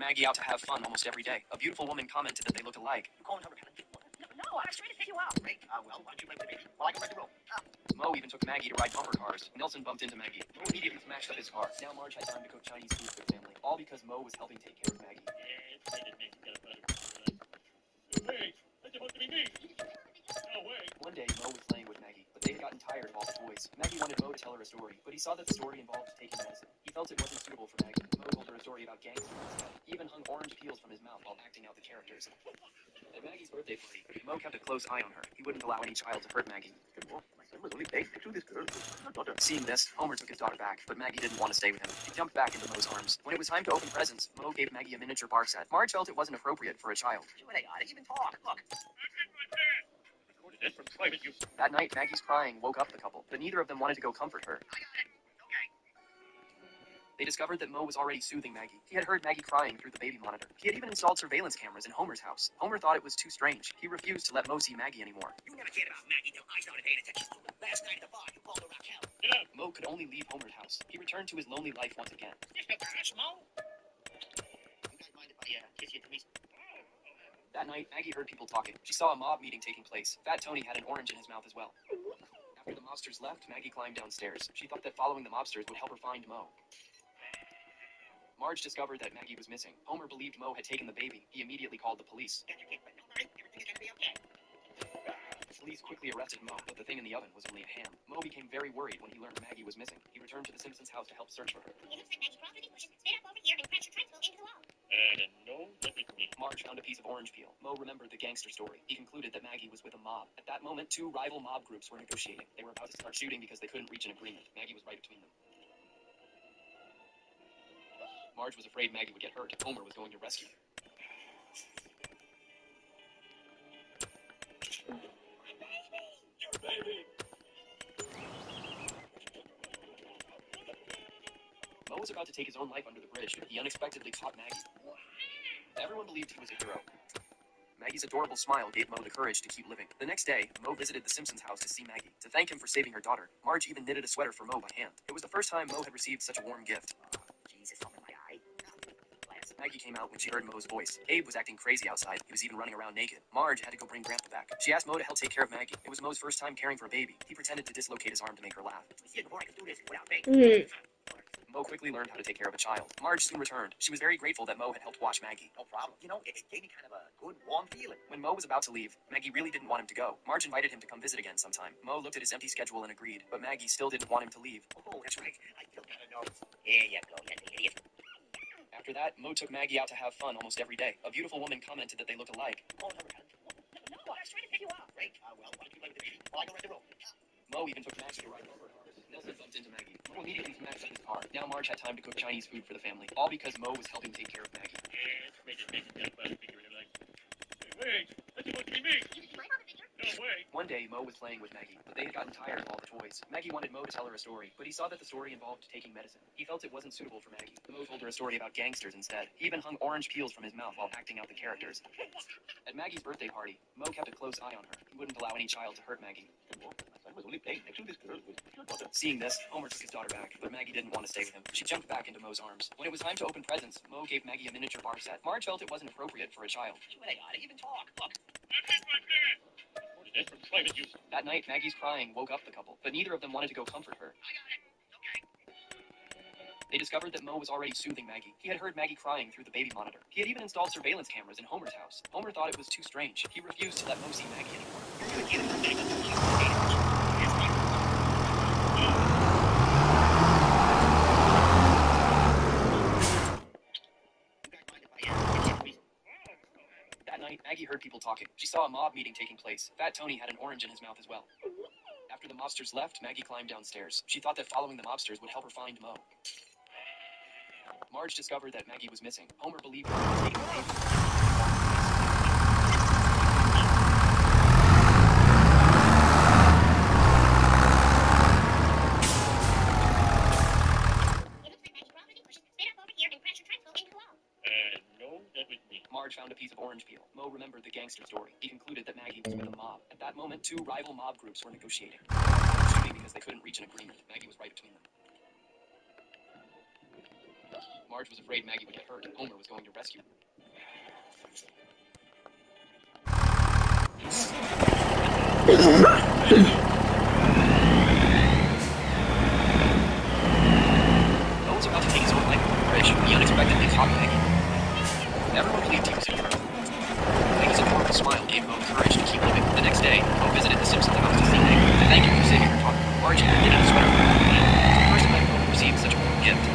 Maggie out to have fun almost every day. A beautiful woman commented that they looked alike. You calling her? No, I was trying to pick you up. Great. Well, why don't you play with the baby while I go rest the room? Mo even took Maggie to ride bumper cars. Nelson bumped into Maggie. Mo immediately smashed up his car. Now Marge had time to cook Chinese food for the family. All because Mo was helping take care of Maggie. Hey, that's supposed to be me. No way. One day, Mo was playing with Maggie, but they had gotten tired of all the toys. Maggie wanted Mo to tell her a story, but he saw that the story involved taking medicine. He felt it wasn't suitable for Maggie. Mo told her a story about gangsters instead. He even hung orange peels from his mouth while acting out the characters. At Maggie's birthday party, Mo kept a close eye on her. He wouldn't allow any child to hurt Maggie. My son was only paying to this girl, not daughter. Seeing this, Homer took his daughter back, but Maggie didn't want to stay with him. She jumped back into Mo's arms. When it was time to open presents, Mo gave Maggie a miniature bar set. Marge felt it wasn't appropriate for a child. Sure they are. They even talk. Look. This from private use. That night, Maggie's crying woke up the couple, but neither of them wanted to go comfort her. I got it. Okay. They discovered that Mo was already soothing Maggie. He had heard Maggie crying through the baby monitor. He had even installed surveillance cameras in Homer's house. Homer thought it was too strange. He refused to let Mo see Maggie anymore. You never cared about Maggie till I started paying attention to her. Last night at the bar, you called her Raquel. Get out. Mo could only leave Homer's house. He returned to his lonely life once again. This the trash, Mo. You guys mind if I kiss you to me? That night, Maggie heard people talking. She saw a mob meeting taking place. Fat Tony had an orange in his mouth as well. After the mobsters left, Maggie climbed downstairs. She thought that following the mobsters would help her find Mo. Marge discovered that Maggie was missing. Homer believed Mo had taken the baby. He immediately called the police. Got your kid, but don't worry. Everything's gonna be okay. The police quickly arrested Mo, but the thing in the oven was only a ham. Mo became very worried when he learned Maggie was missing. He returned to the Simpsons' house to help search for her. It looks like Maggie crawled through the bushes, spit up over here, and crashed her trunks into the wall. No, let me me. Marge found a piece of orange peel. Mo remembered the gangster story. He concluded that Maggie was with a mob. At that moment, two rival mob groups were negotiating. They were about to start shooting because they couldn't reach an agreement. Maggie was right between them. Marge was afraid Maggie would get hurt. Homer was going to rescue her. Baby. Mo was about to take his own life under the bridge. He unexpectedly caught Maggie. Everyone believed he was a hero. Maggie's adorable smile gave Mo the courage to keep living. The next day, Mo visited the Simpsons' house to see Maggie. To thank him for saving her daughter, Marge even knitted a sweater for Mo by hand. It was the first time Mo had received such a warm gift. Jesus, something in my eye. Maggie came out when she heard Mo's voice. Abe was acting crazy outside. He was even running around naked. Marge had to go bring Grandpa back. She asked Mo to help take care of Maggie. It was Mo's first time caring for a baby. He pretended to dislocate his arm to make her laugh. Before I could do this without me. Mo quickly learned how to take care of a child. Marge soon returned. She was very grateful that Mo had helped wash Maggie. No problem. You know, it gave me kind of a good, warm feeling. When Mo was about to leave, Maggie really didn't want him to go. Marge invited him to come visit again sometime. Mo looked at his empty schedule and agreed, but Maggie still didn't want him to leave. Oh, that's right. I still gotta know. Here you go, you idiot. After that, Mo took Maggie out to have fun almost every day. A beautiful woman commented that they looked alike. You calling her? No, I was trying to pick you up. Great. Well, why don't you play with the baby while I go rest the room? Mo even took Maggie to ride bumper cars. Nelson bumped into Maggie. Mo immediately smashed up his car. Now Marge had time to cook Chinese food for the family, all because Mo was helping take care of Maggie. Wait, that's supposed to be me. My mom a figure. No way. One day, Mo was playing with Maggie, but they had gotten tired of all the toys. Maggie wanted Mo to tell her a story, but he saw that the story involved taking medicine. He felt it wasn't suitable for Maggie. Mo told her a story about gangsters instead. He even hung orange peels from his mouth while acting out the characters. At Maggie's birthday party, Mo kept a close eye on her. He wouldn't allow any child to hurt Maggie. My son was only paying to this girl, not daughter. Seeing this, Homer took his daughter back, but Maggie didn't want to stay with him. She jumped back into Mo's arms. When it was time to open presents, Mo gave Maggie a miniature bar set. Marge felt it wasn't appropriate for a child. Sure they are. They even talk. Look. That's from private use. That night, Maggie's crying woke up the couple, but neither of them wanted to go comfort her. I got it. Okay. They discovered that Mo was already soothing Maggie. He had heard Maggie crying through the baby monitor. He had even installed surveillance cameras in Homer's house. Homer thought it was too strange. He refused to let Mo see Maggie anymore. That night, Maggie heard people talking. She saw a mob meeting taking place. Fat Tony had an orange in his mouth as well. After the mobsters left, Maggie climbed downstairs. She thought that following the mobsters would help her find Mo. Marge discovered that Maggie was missing. Homer believed her was taking the baby. No, that was me. Marge found a piece of orange peel. Mo remembered the gangster story. He concluded that Maggie was with a mob. At that moment, two rival mob groups were negotiating. Shooting because they couldn't reach an agreement. Maggie was right between them. Marge was afraid Maggie would get hurt and Homer was going to rescue her. Mo was about to take his own life in the bridge when he unexpectedly caught Maggie. Everyone believed he was a hero. Maggie's adorable smile gave Mo courage to keep living. The next day, Mo visited the Simpsons house to see Maggie. To thank him for saving her father, Marge handed him a sweater. It was the first time Mo received such a cool gift.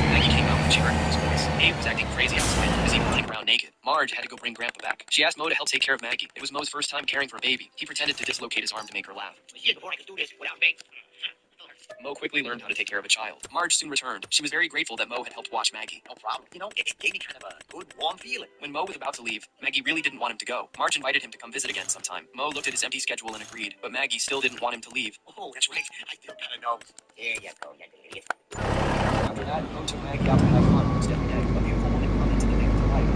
Maggie came out when she heard Mo's voice. Abe was acting crazy outside, busy running around naked. Marge had to go bring Grandpa back. She asked Mo to help take care of Maggie. It was Mo's first time caring for a baby. He pretended to dislocate his arm to make her laugh. Years before I could do this without me. Mo quickly learned how to take care of a child. Marge soon returned. She was very grateful that Mo had helped watch Maggie. No problem. You know, it gave me kind of a good, warm feeling. When Mo was about to leave, Maggie really didn't want him to go. Marge invited him to come visit again sometime. Mo looked at his empty schedule and agreed, but Maggie still didn't want him to leave. Oh, that's right. I still gotta know. There you go, you idiot. After that, Mo took Maggie out to have fun one step ahead. A beautiful woman commented that they were polite.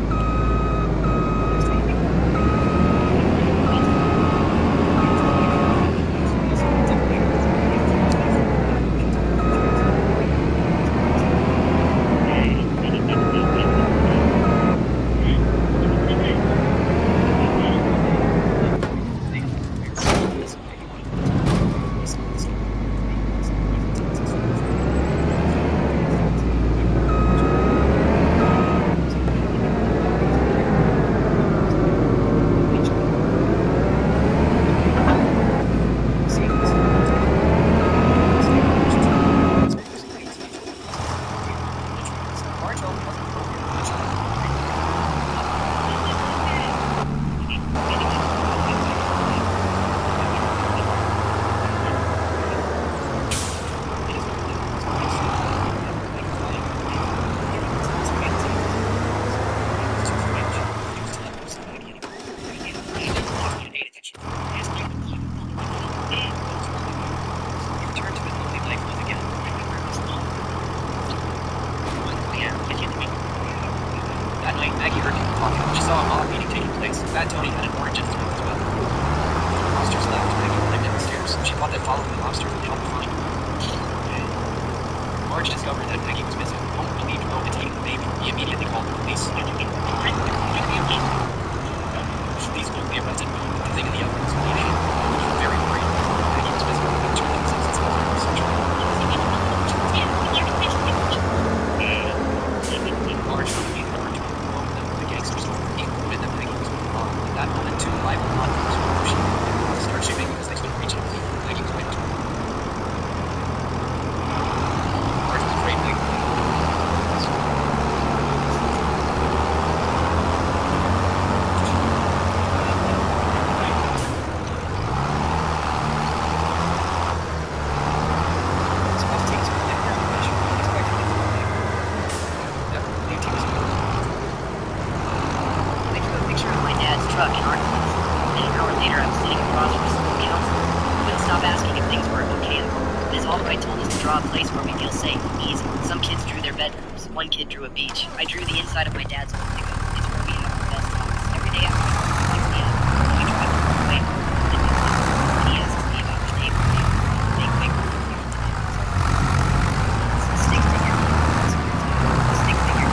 That night, Maggie heard people talking. She saw a mob meeting taking place. Fat Tony had an orange in his mouth as well. The lobsters left. Maggie climbed down the stairs. She thought that following the lobster would help her find him. Marge discovered that Maggie was missing. Homer believed Mo had taken the baby. He immediately called the police. Police quickly arrested Mo with the thing in the oven. He was very worried. Maggie was missing. He turned himself since all was such a Marge quickly learned to along with them the gangster story. He concluded that Maggie was moving on. At that moment, two rival conflicts were pushing to start shooting because they couldn't reach him. Maggie was waiting. Marge was afraid Maggie would truck in Arkansas. And an hour later, I was sitting across from school council. We couldn't stop asking if things were okay. Ms. Albright told us to draw a place where we feel safe and easy. Some kids drew their bedrooms. One kid drew a beach. I drew the inside of my dad's Omega. It's where we have our best talks. Every day after we drive away. And he asks me about the neighborhood. Big figure. Stick figure. Stick figure.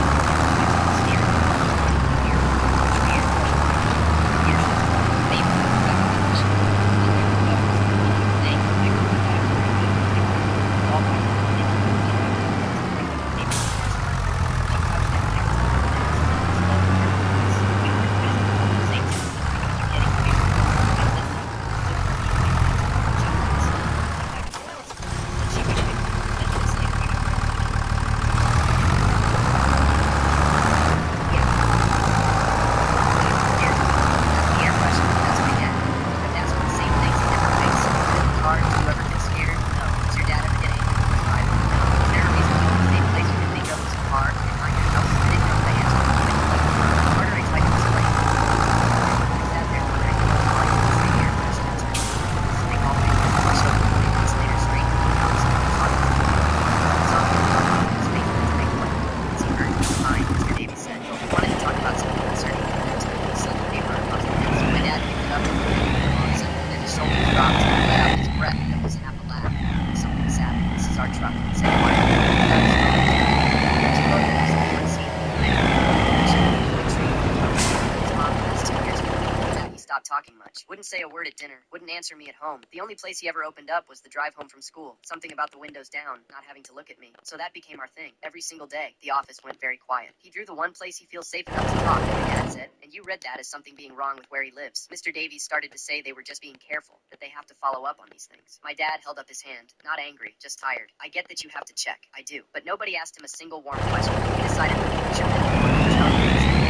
much. Wouldn't say a word at dinner. Wouldn't answer me at home. The only place he ever opened up was the drive home from school. Something about the windows down, not having to look at me. So that became our thing. Every single day, the office went very quiet. He drew the one place he feels safe enough to talk, my dad said, and you read that as something being wrong with where he lives. Mr. Davies started to say they were just being careful, that they have to follow up on these things. My dad held up his hand, not angry, just tired. I get that you have to check. I do. But nobody asked him a single warm question. He decided to show him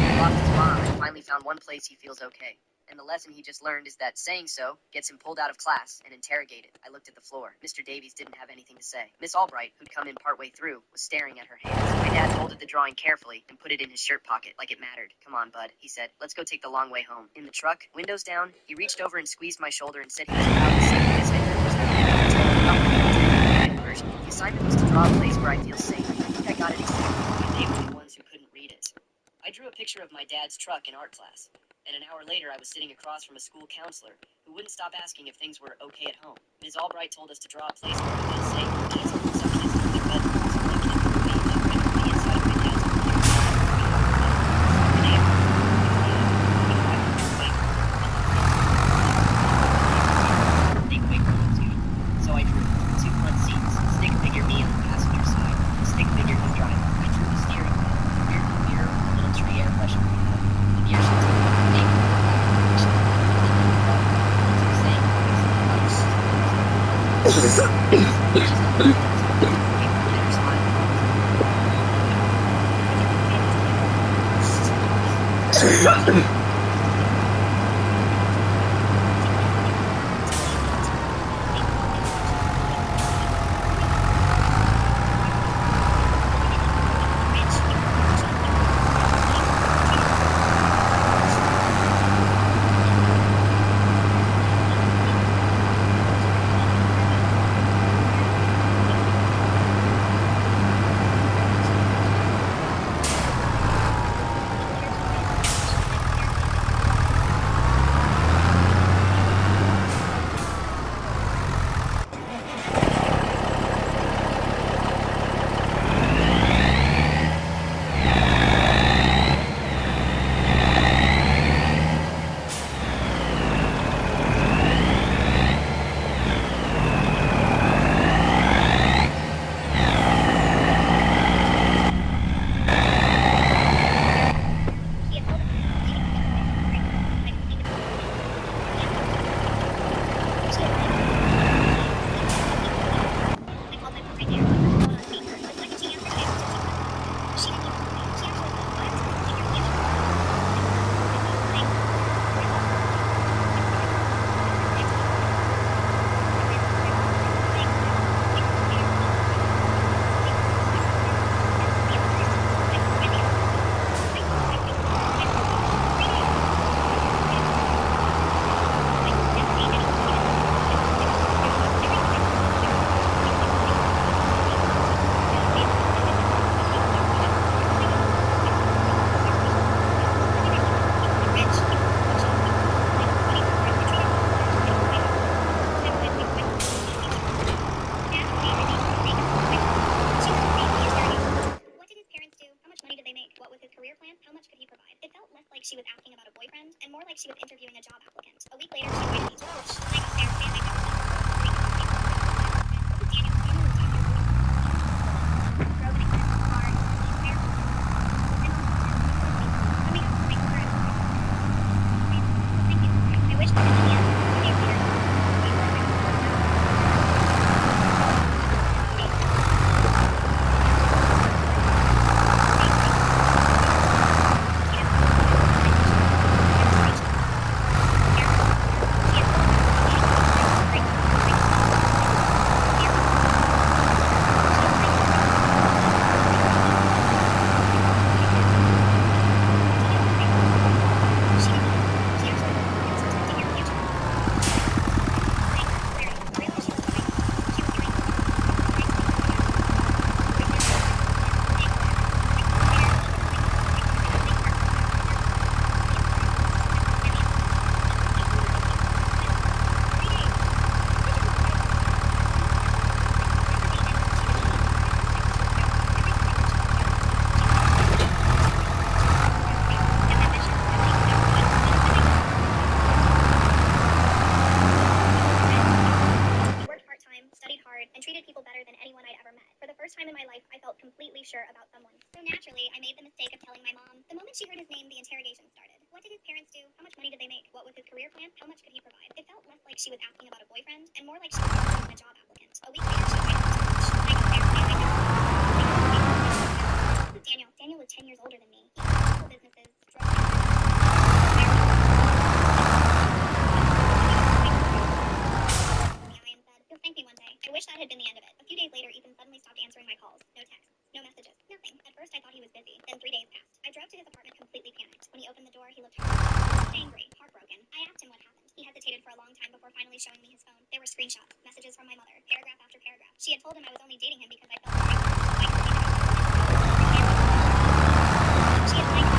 he lost his mom and finally found one place he feels okay. And the lesson he just learned is that saying so gets him pulled out of class and interrogated. I looked at the floor. Mr. Davies didn't have anything to say. Miss Albright, who'd come in partway through, was staring at her hands. My dad folded the drawing carefully and put it in his shirt pocket like it mattered. Come on, bud, he said. Let's go take the long way home. In the truck, windows down, he reached over and squeezed my shoulder and said he was proud to see me. His head was the assignment was to draw a place where I feel safe. I think I got it exactly, but they were the ones who couldn't read it. I drew a picture of my dad's truck in art class. And an hour later, I was sitting across from a school counselor who wouldn't stop asking if things were okay at home. Ms. Albright told us to draw a place where we feel safe and easy. Some kids in their bedrooms, one kid in the beach, and on the inside of my dad's computer. So I drew 2 front seats, stick figure me on the passenger side, stick figure him driving. I drew the steering wheel, rear mirror, little tree air pressure. She was asking about a boyfriend, and more like she was interviewing a job applicant. A week later, she invited me to lunch. I got there, and I got Eventually, I made the mistake of telling my mom. The moment she heard his name, the interrogation started. What did his parents do? How much money did they make? What was his career plan? How much could he provide? It felt less like she was asking about a boyfriend and more like she was interviewing a job applicant. A week later, she invited me to lunch. When I got there, man, I know. Daniel. Daniel was 10 years older than me. He owned multiple businesses, drove and said, "You'll thank me one day." I wish that had been the end of it. A few days later, Ethan suddenly stopped answering my calls. No texts, no messages, nothing. At first, I thought he was busy. Then 3 days passed. I drove to his apartment completely panicked. When he opened the door, he looked angry, heartbroken. I asked him what happened. He hesitated for a long time before finally showing me his phone. There were screenshots, messages from my mother, paragraph after paragraph. She had told him I was only dating him because I felt sorry for him. She had liked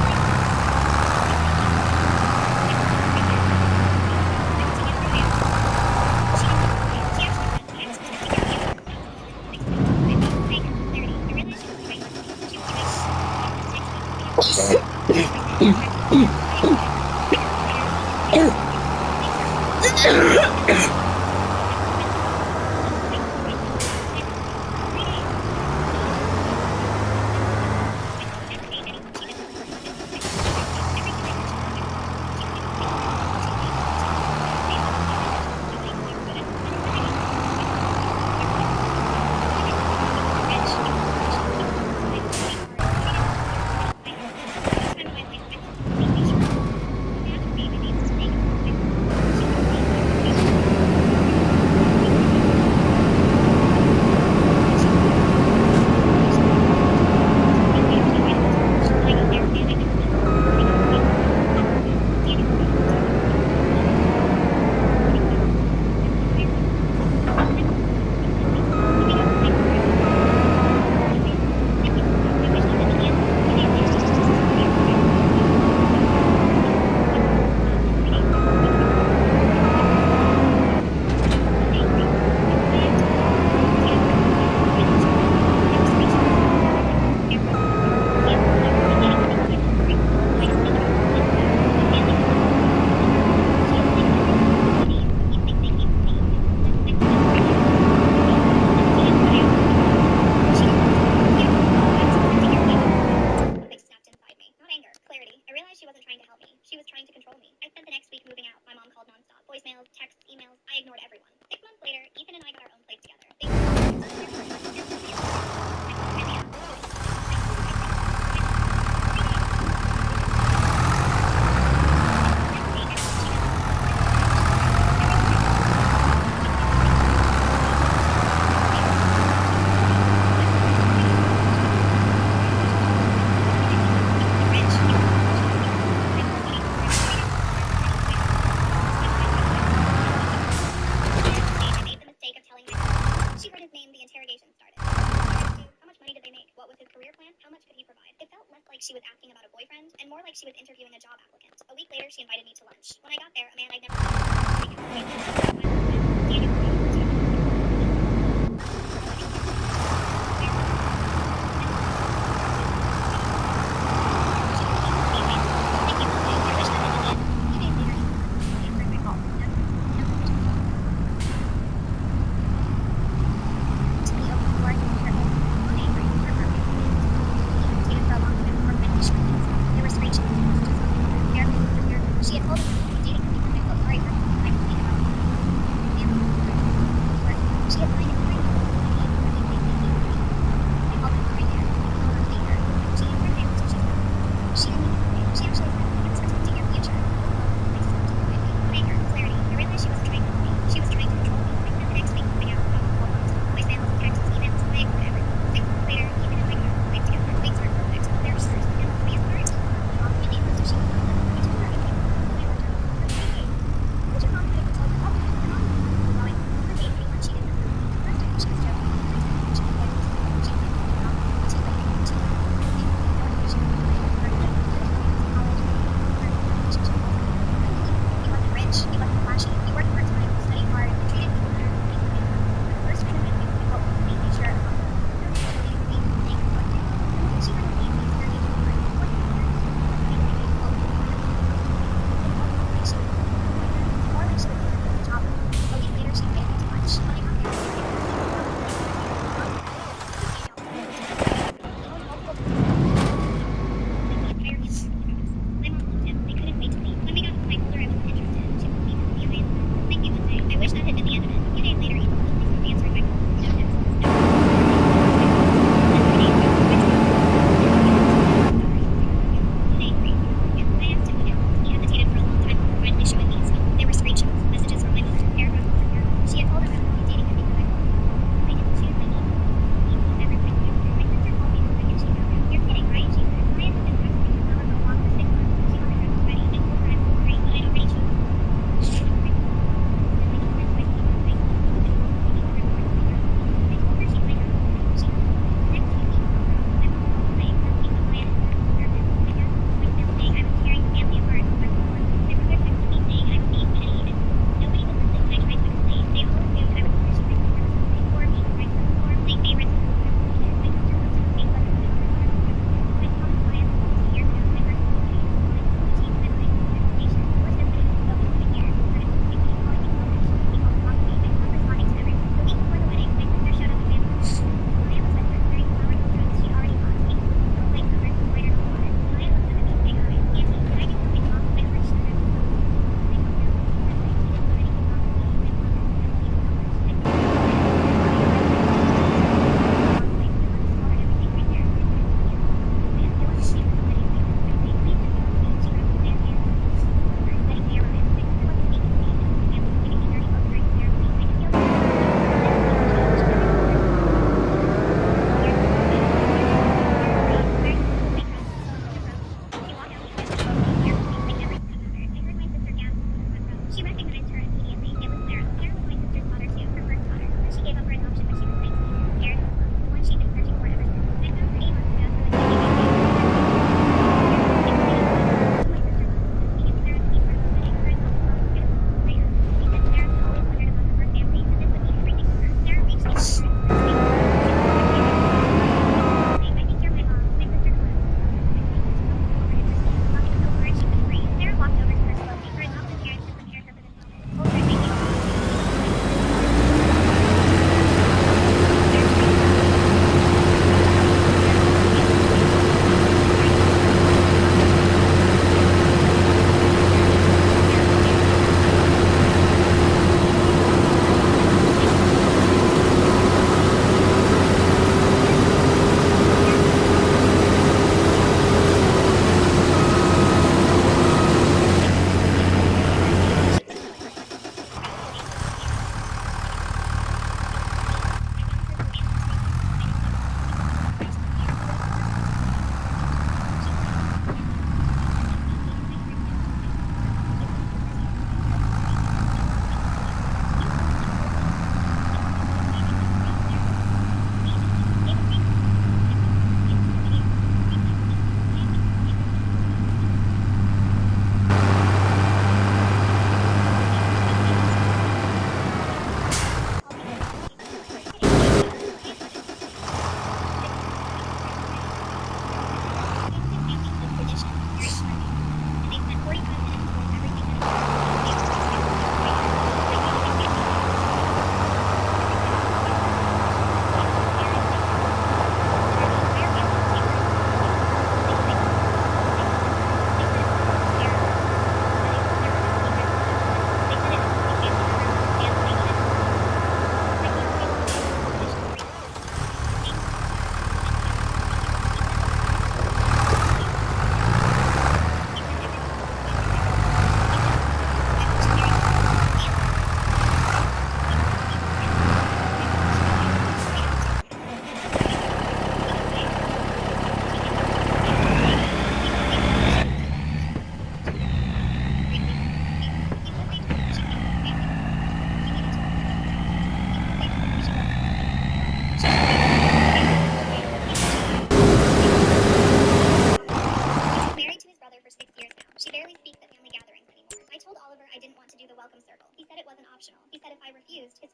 she was asking about a boyfriend and more like she was interviewing a job applicant. A week later, she invited me to lunch. When I got there, a man I'd never She had told him I was dating him because I felt sorry for him. I could think about it.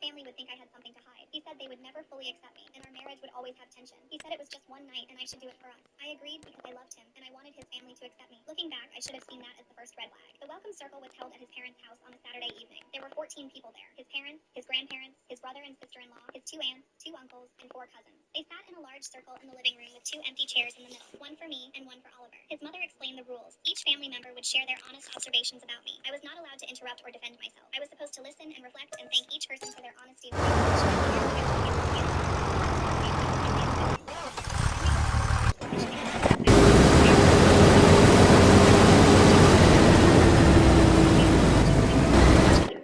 family would think I had something to hide. He said they would never fully accept me, and our marriage would always have tension. He said it was just one night and I should do it for us. I agreed because I loved him, and I wanted his family to accept me. Looking back, I should have seen that as the first red flag. The welcome circle was held at his parents' house on a Saturday evening. There were 14 people there. His parents, his grandparents, his brother and sister-in-law, his 2 aunts, 2 uncles, and 4 cousins. They sat in a large circle in the living room with 2 empty chairs in the middle, one for me and one for Oliver. His mother explained the rules. Each family member would share their honest observations about me. I was not allowed to interrupt or defend myself. I was supposed to listen and reflect and thank each person for their honesty.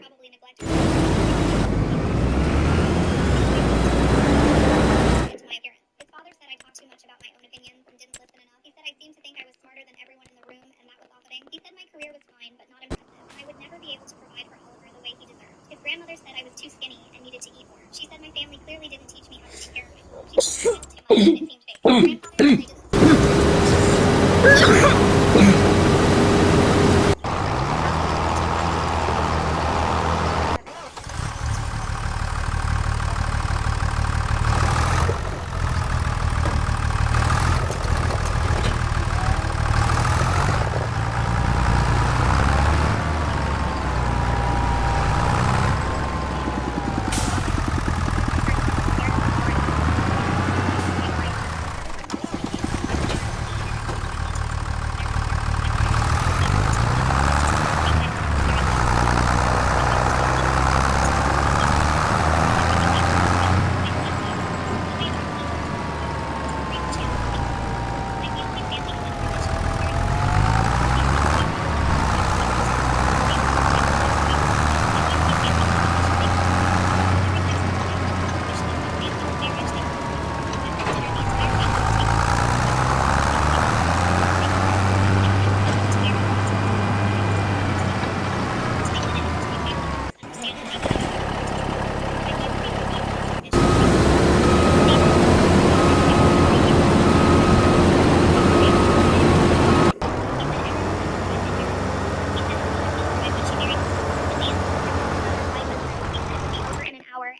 Probably neglected. To my appearance. His father said I talked too much about my own opinions and didn't listen enough. He said I seemed to think I was smarter than everyone in the room, and that was off-putting. He said my career was fine, but not impressive. I would never be able to provide for Oliver the way he deserved. His grandmother said I was too skinny and needed to eat more. She said my family clearly didn't teach me how to take care of myself. She said I smiled too much and it seemed fake. His grandfather said I didn't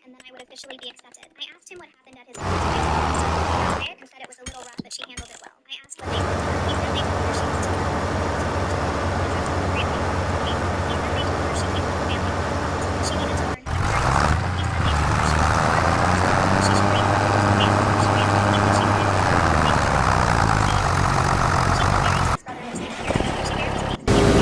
and then I would officially be accepted. I asked him what happened at his quiet and said it was a little rough, but she handled it well. I asked what they told her. He said they told her she was too He said they told her she came from a family of alcoholics. She needed to learn how to drink. He said they told her she was she should read books. She made her she told me what she wanted. She's married to his brother for 6 years. She barely speaks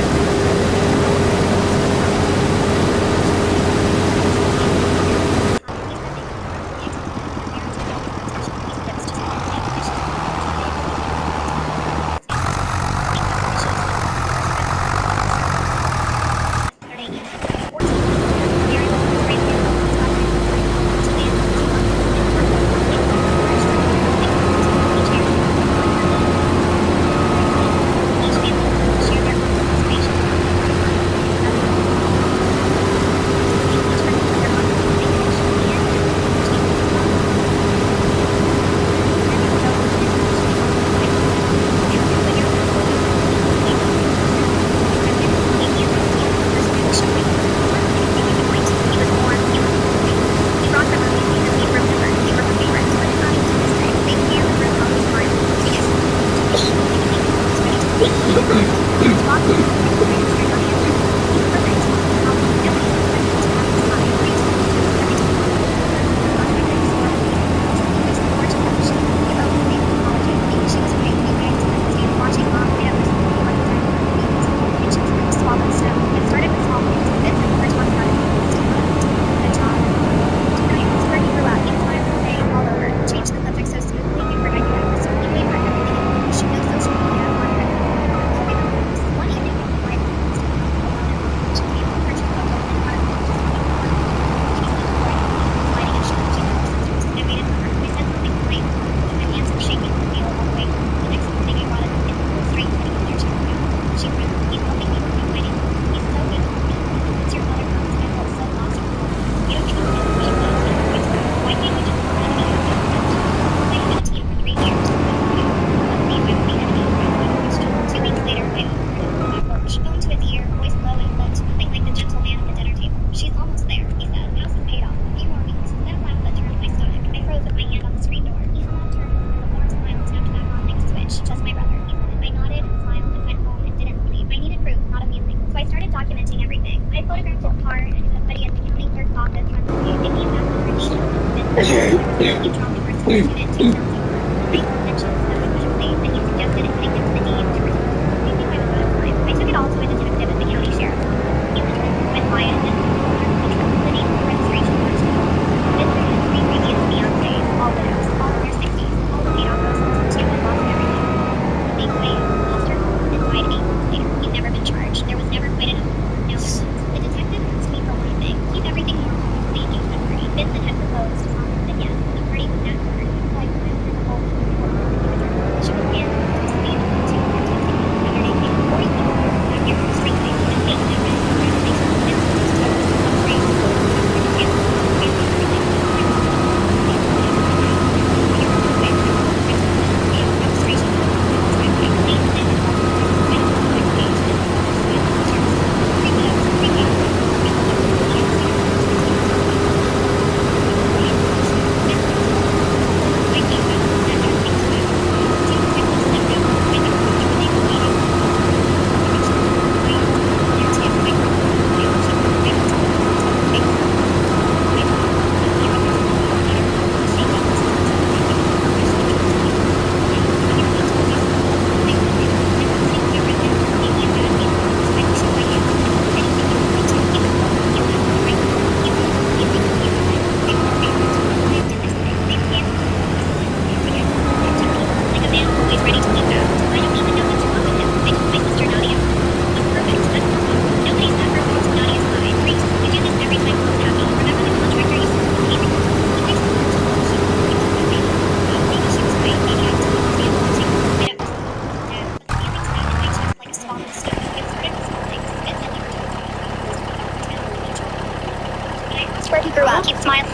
One evening, He dropped the first student 2 cells over. The night mentioned that it was late, and he suggested hitting them to the DU to resolve. I knew I was out of time. I took it all to a detective at the county sheriff's office. He listened, went quiet, and told her the truth. The name of the registration matched it all. Vincent had 3 previous fiancées, all widows, all in their 60s, all with paid off houses. Stu had lost everything. Being quiet, lost her home, and died 8 months later. He'd never been charged. There was never quite enough proof. Now there was. The detective asked me for one thing: keep everything normal. The engagement party. Vincent had proposed, and yet the party was not over. Like miles in the hole in the world. He shook his hand and looked to Steve and two more texting me. Saturday came 40 people. Back here, straight face, and face that red. Congratulations. Vincent was toast. Upgrade. Where he grew up. Keep smiling.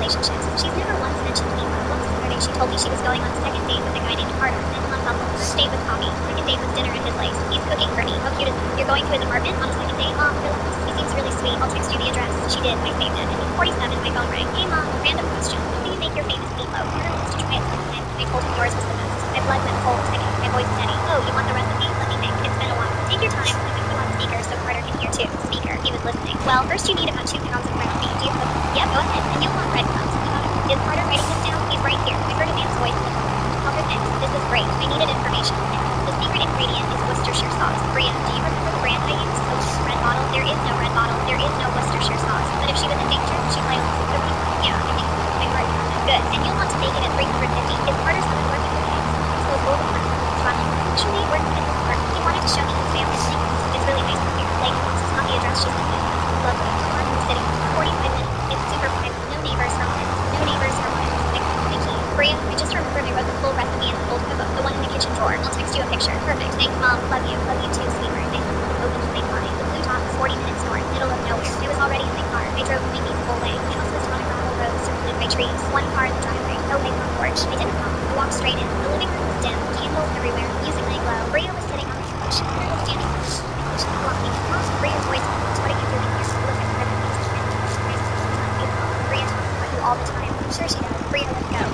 relationships. She's never once mentioned me. One Saturday she told me she was going on a second date with a guy named Carter, and on top of the first date with coffee, second date was dinner at his place. He's cooking for me. How cute is that? You're going to his apartment on a second date? Mom, relax. He seems really sweet. I'll text you the address. She did. I saved it. At 47, my phone rang. Hey mom, random question. How do you make your famous meatloaf? Carter wants to try it sometime. I told him yours was the best. My blood went cold. My voice steady. Oh, you want the recipe? Let me think. It's been a while. Take your time. I put you on speaker so Carter can hear too. Speaker. He was listening. Well, first you need about 2 pounds of ground beef. Do you have them? Yeah, go ahead. And you'll want breadcrumbs. Is Carter writing this down? He's right here. I heard a man's voice in the corner. Albert X, this is great. I needed information. The secret ingredient is Worcestershire sauce. Bria, do you remember the brand I used? Oh, red bottle. There is no red bottle. There is no Worcestershire sauce. But if she was in danger, she might have put it. Yeah, I think I heard that. Good. And you'll want to bake it at 350. Is Carter's oven working with eggs? So golden brown. It's running. Actually, we're at his work. He wanted to show me his family thing. It's really nice from here. Like, wants to not the address she's in. Lovely. Come on in the city. 45 minutes. It's super private. No neighbors from it. No neighbors from it. Bria, I just remembered I wrote the full recipe in the old cookbook, the one in the kitchen drawer. I'll text you a picture. Perfect. Thanks, Mom. Love you. Love you too, sweetheart. Thanks. Open to Lake Line. The Blue Top is 40 minutes north, middle of nowhere. I was already in my car. I drove my the whole way. My house was on a gravel road surrounded by trees. One car in the driveway. No big front porch. I didn't knock. I walked straight in. The living room was dim. Candles everywhere. Music night glow. Bria was sitting on the couch. Carter was standing on the couch. Walking. Mom, Bria's voice. What are you doing here? Look at her. Bria talks about you all the time. I'm sure she does. Bria, let's go.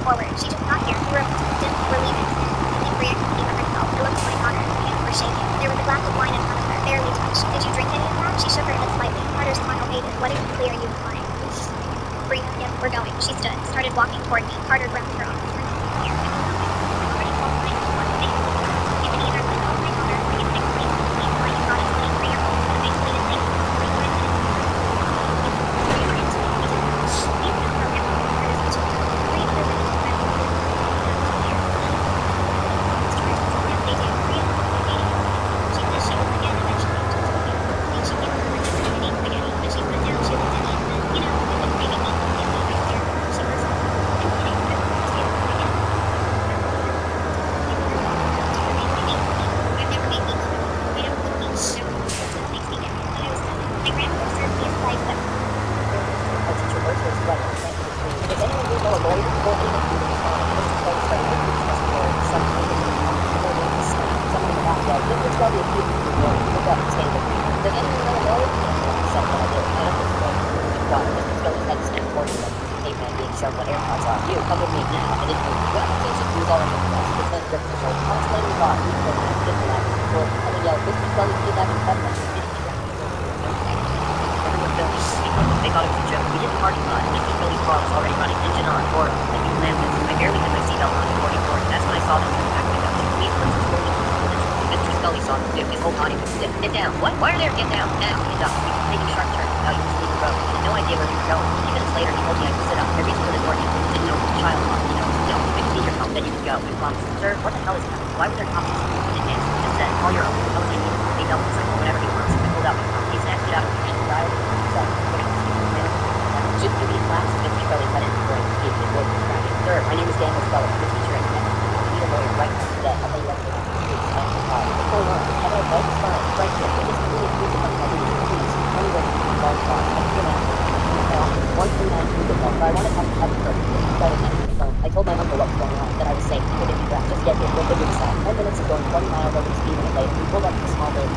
Forward. She just got here. We're we're leaving. I think Bria can keep herself. I looked at my daughter. Her hands were shaking. There was a glass of wine in front of her, barely touched. Did you drink any of that? She shook her head slightly. Carter's smile faded. What exactly are you implying? Bria, yep, we're going. She stood, started walking toward me. Carter grabbed her arm. Here. I've already told my one thing. You can either let go of my daughter or you can explain to me why you brought a 23-year-old to an isolated place for 45 minutes.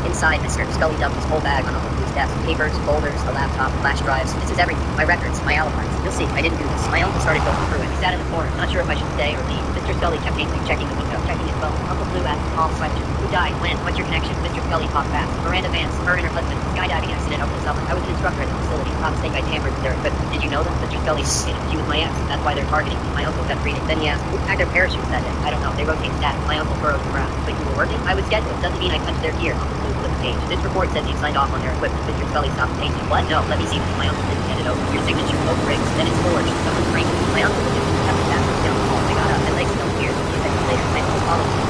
Inside, Mr. Scully dumped his whole bag on Uncle Blue's desk. Papers, folders, a laptop, flash drives. This is everything. My records, my alibis. You'll see, I didn't do this. My uncle started going through it. He sat in the corner, not sure if I should stay or leave. Mr. Scully kept pacing, checking the window, checking his phone. Uncle Blue asked calm questions. Who died? When? What's your connection? Mr. Scully talked fast. Miranda Vance, her and her husband. Skydiving accident over the summer. I was an instructor at the facility. Not mistake I tampered with their equipment. Did you know that? Mr. Scully stated she was my ex. That's why they're targeting me. My uncle kept reading. Then he asked, who packed their parachutes that day? I don't know. They rotated that. My uncle furrowed the brow. But you were working? I was scheduled. Doesn't mean I punched their gear. Uncle Blue flipped the page. This report says you signed off on their equipment. Mr. Scully stopped the page. What? No, let me see this. My uncle didn't hand it over. Your signature, both rigs. Then it's forged. Someone's ring. My uncle was just kept the bathroom down the hall. I got up. My legs still here. A few seconds later, my uncle followed me.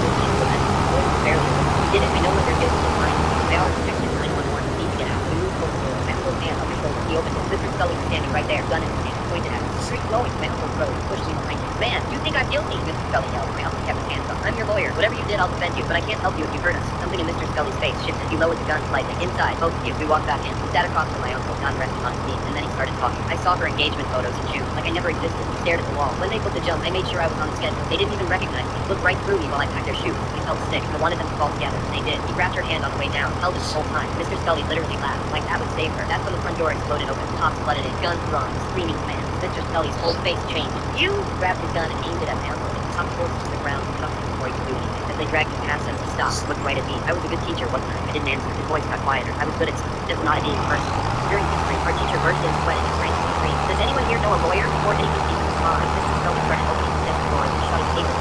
Barely. We did it. I know what they're doing. It's fine. They are protected. 911. Need to get out. We moved close to the door. My uncle's hand on my shoulder. He opened it. Mr. Scully was standing right there. Gun in his hand. Pointed at me. Street going. My uncle froze. Pushed me behind him. Man, you think I'm guilty? Mr. Scully yelled. My uncle kept his hands up. I'm your lawyer. Whatever you did, I'll defend you. But I can't help you if you hurt us. Something in Mr. Scully's face shifted. He lowered the gun slightly. Inside, both of you. We walked back in. He sat across from my uncle. Gun resting on his knee. And then he started talking. I saw her engagement photos in June, like I never existed. Stared at the wall. When they booked the jump, I made sure I was on the schedule. They didn't even recognize me. Looked right through me while I packed their shoes. I felt sick. I wanted them to fall together. They did. He grabbed her hand on the way down, held it the whole time. Mr. Scully literally laughed, like that would save her. That's when the front door exploded open. Cops flooded in. Guns drawn. Screaming command. Mr. Scully's whole face changed. You grabbed his gun and aimed it at my uncle. Top forced to the ground and cuffed him before he could do anything. As they dragged him past us, he stopped, looked right at me. I was a good teacher, wasn't I? I didn't answer. His voice got quieter. I was good at something, just not at being a person. During history, our teacher burst into sweat and sprang to the screen. Does anyone here know a lawyer? Before any could even respond, Mr. Scully started opening the desk door and shut his paper.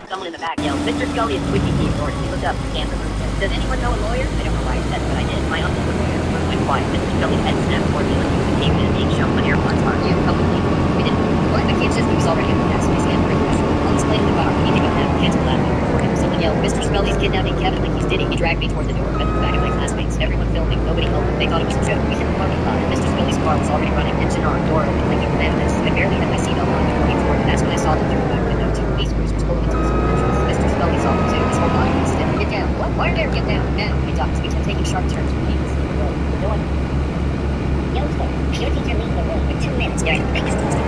Someone in the back yelled, Mr. Scully is squeaky key doors. He looked up and scanned the room. Does anyone know a lawyer? I don't know why I said it, but I did. My uncle was a lawyer. I went quiet. Mr. Scully's head snapped toward me like he was a caveman being shown on AirPods. You come with me. We didn't. What? I can't just. He was already in the past. I scanned the request. I'll explain in the car. Anything about that. Cancel that before him. Someone yelled, Mr. Scully's kidnapping Kevin like he's Diddy. He dragged me toward the door. I looked back at my classmates. Everyone filming. Nobody home. They thought it was a joke. We hit the parking lot. Mr. Scully's car was already running. Engine on. Door open. Like he planned this. I barely had my seatbelt on before he forward. That's when I saw them through the back window. Two police cruisers pulling into the school entrance. Mr. Scully saw them too. His whole body was stiff. Get down. What? Why dare get down? Now. He ducked. We kept taking sharp turns from needless in the road. No one. Yo, your teacher leaves the room for 2 minutes during the biggest test.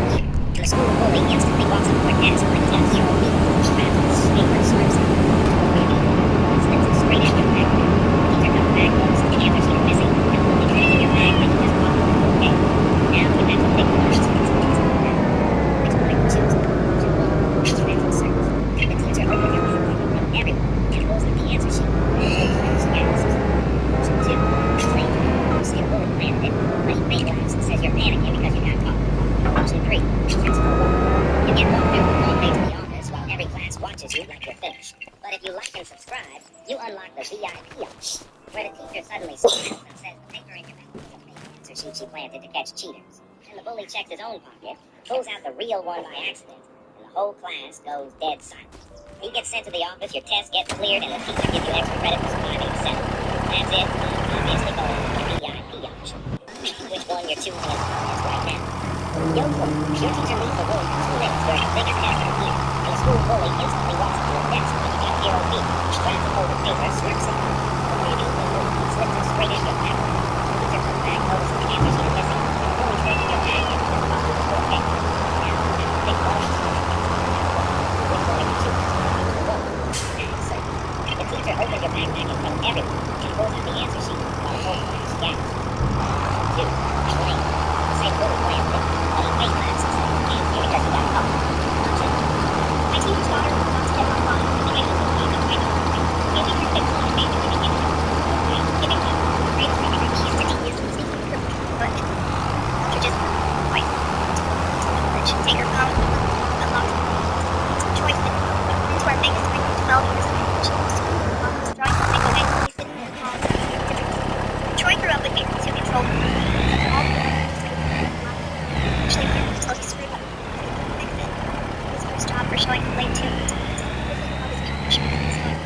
The school bully instantly walks up to her desk like that's your lead. She grabs his paper and slips it. Slips it straight into your bag. Teacher comes back, looks at the answers you're missing, and only tries in your bag like you just walked into the game. Now you have to take the first things into the bag. Explain choose option 1. She's ready for service. The teacher opens your mouth in front of everyone and pulls up the answer sheet. She gasps. Option 2. Explain. See a bully planted it, but he fake laughs and says you're panicking because you got caught. Option 3. Principal walk. You get walked through the long way to the office while every class watches you like you're finished. But if you like and subscribe, you unlock the VIP option, where the teacher suddenly smiles and says the paper in your bag is a fake answer sheet she planted to catch cheaters. And the bully checks his own pocket, pulls out the real one by accident, and the whole class goes dead silent. He gets sent to the office, your test gets cleared, and the teacher gives you extra credit for surviving the set. That's it. Obviously going with the VIP option. Which one you're choosing is right now. Yo, your teacher leaves the room for 2 minutes during the biggest test of the year, and the school bully instantly walks up to his desk like he got 0 feet. Grabs a folded paper, smirks at him. The baby in the room slips it straight into your bag. The teacher comes back, notices the answers you're missing, and the bully stays in your bag and you just walk through the school gate. Now you have to take one. Which one you choose? Answer. The teacher opens your backpack in front of everyone and pulls out the answer sheet while the whole class gasps. 2. Explain. Say bully planned it, but he fake laughs and says you can't because you got caught. Option 2. My teacher's daughter was about to get online and I was looking at my daughter. You think you're fixing my family to begin with? Giving him the greatest thing ever. She's ridiculous and speaking for me, but you're just quite take her phone, unlock the choice that into our biggest ring of 12 years of age. Drawing a single man sitting in his hall. Troy grew up with parents who controlled him. All the actually learned until he screwed up. Fix it. His first job for showing him late too. This is all his accomplishments in his life.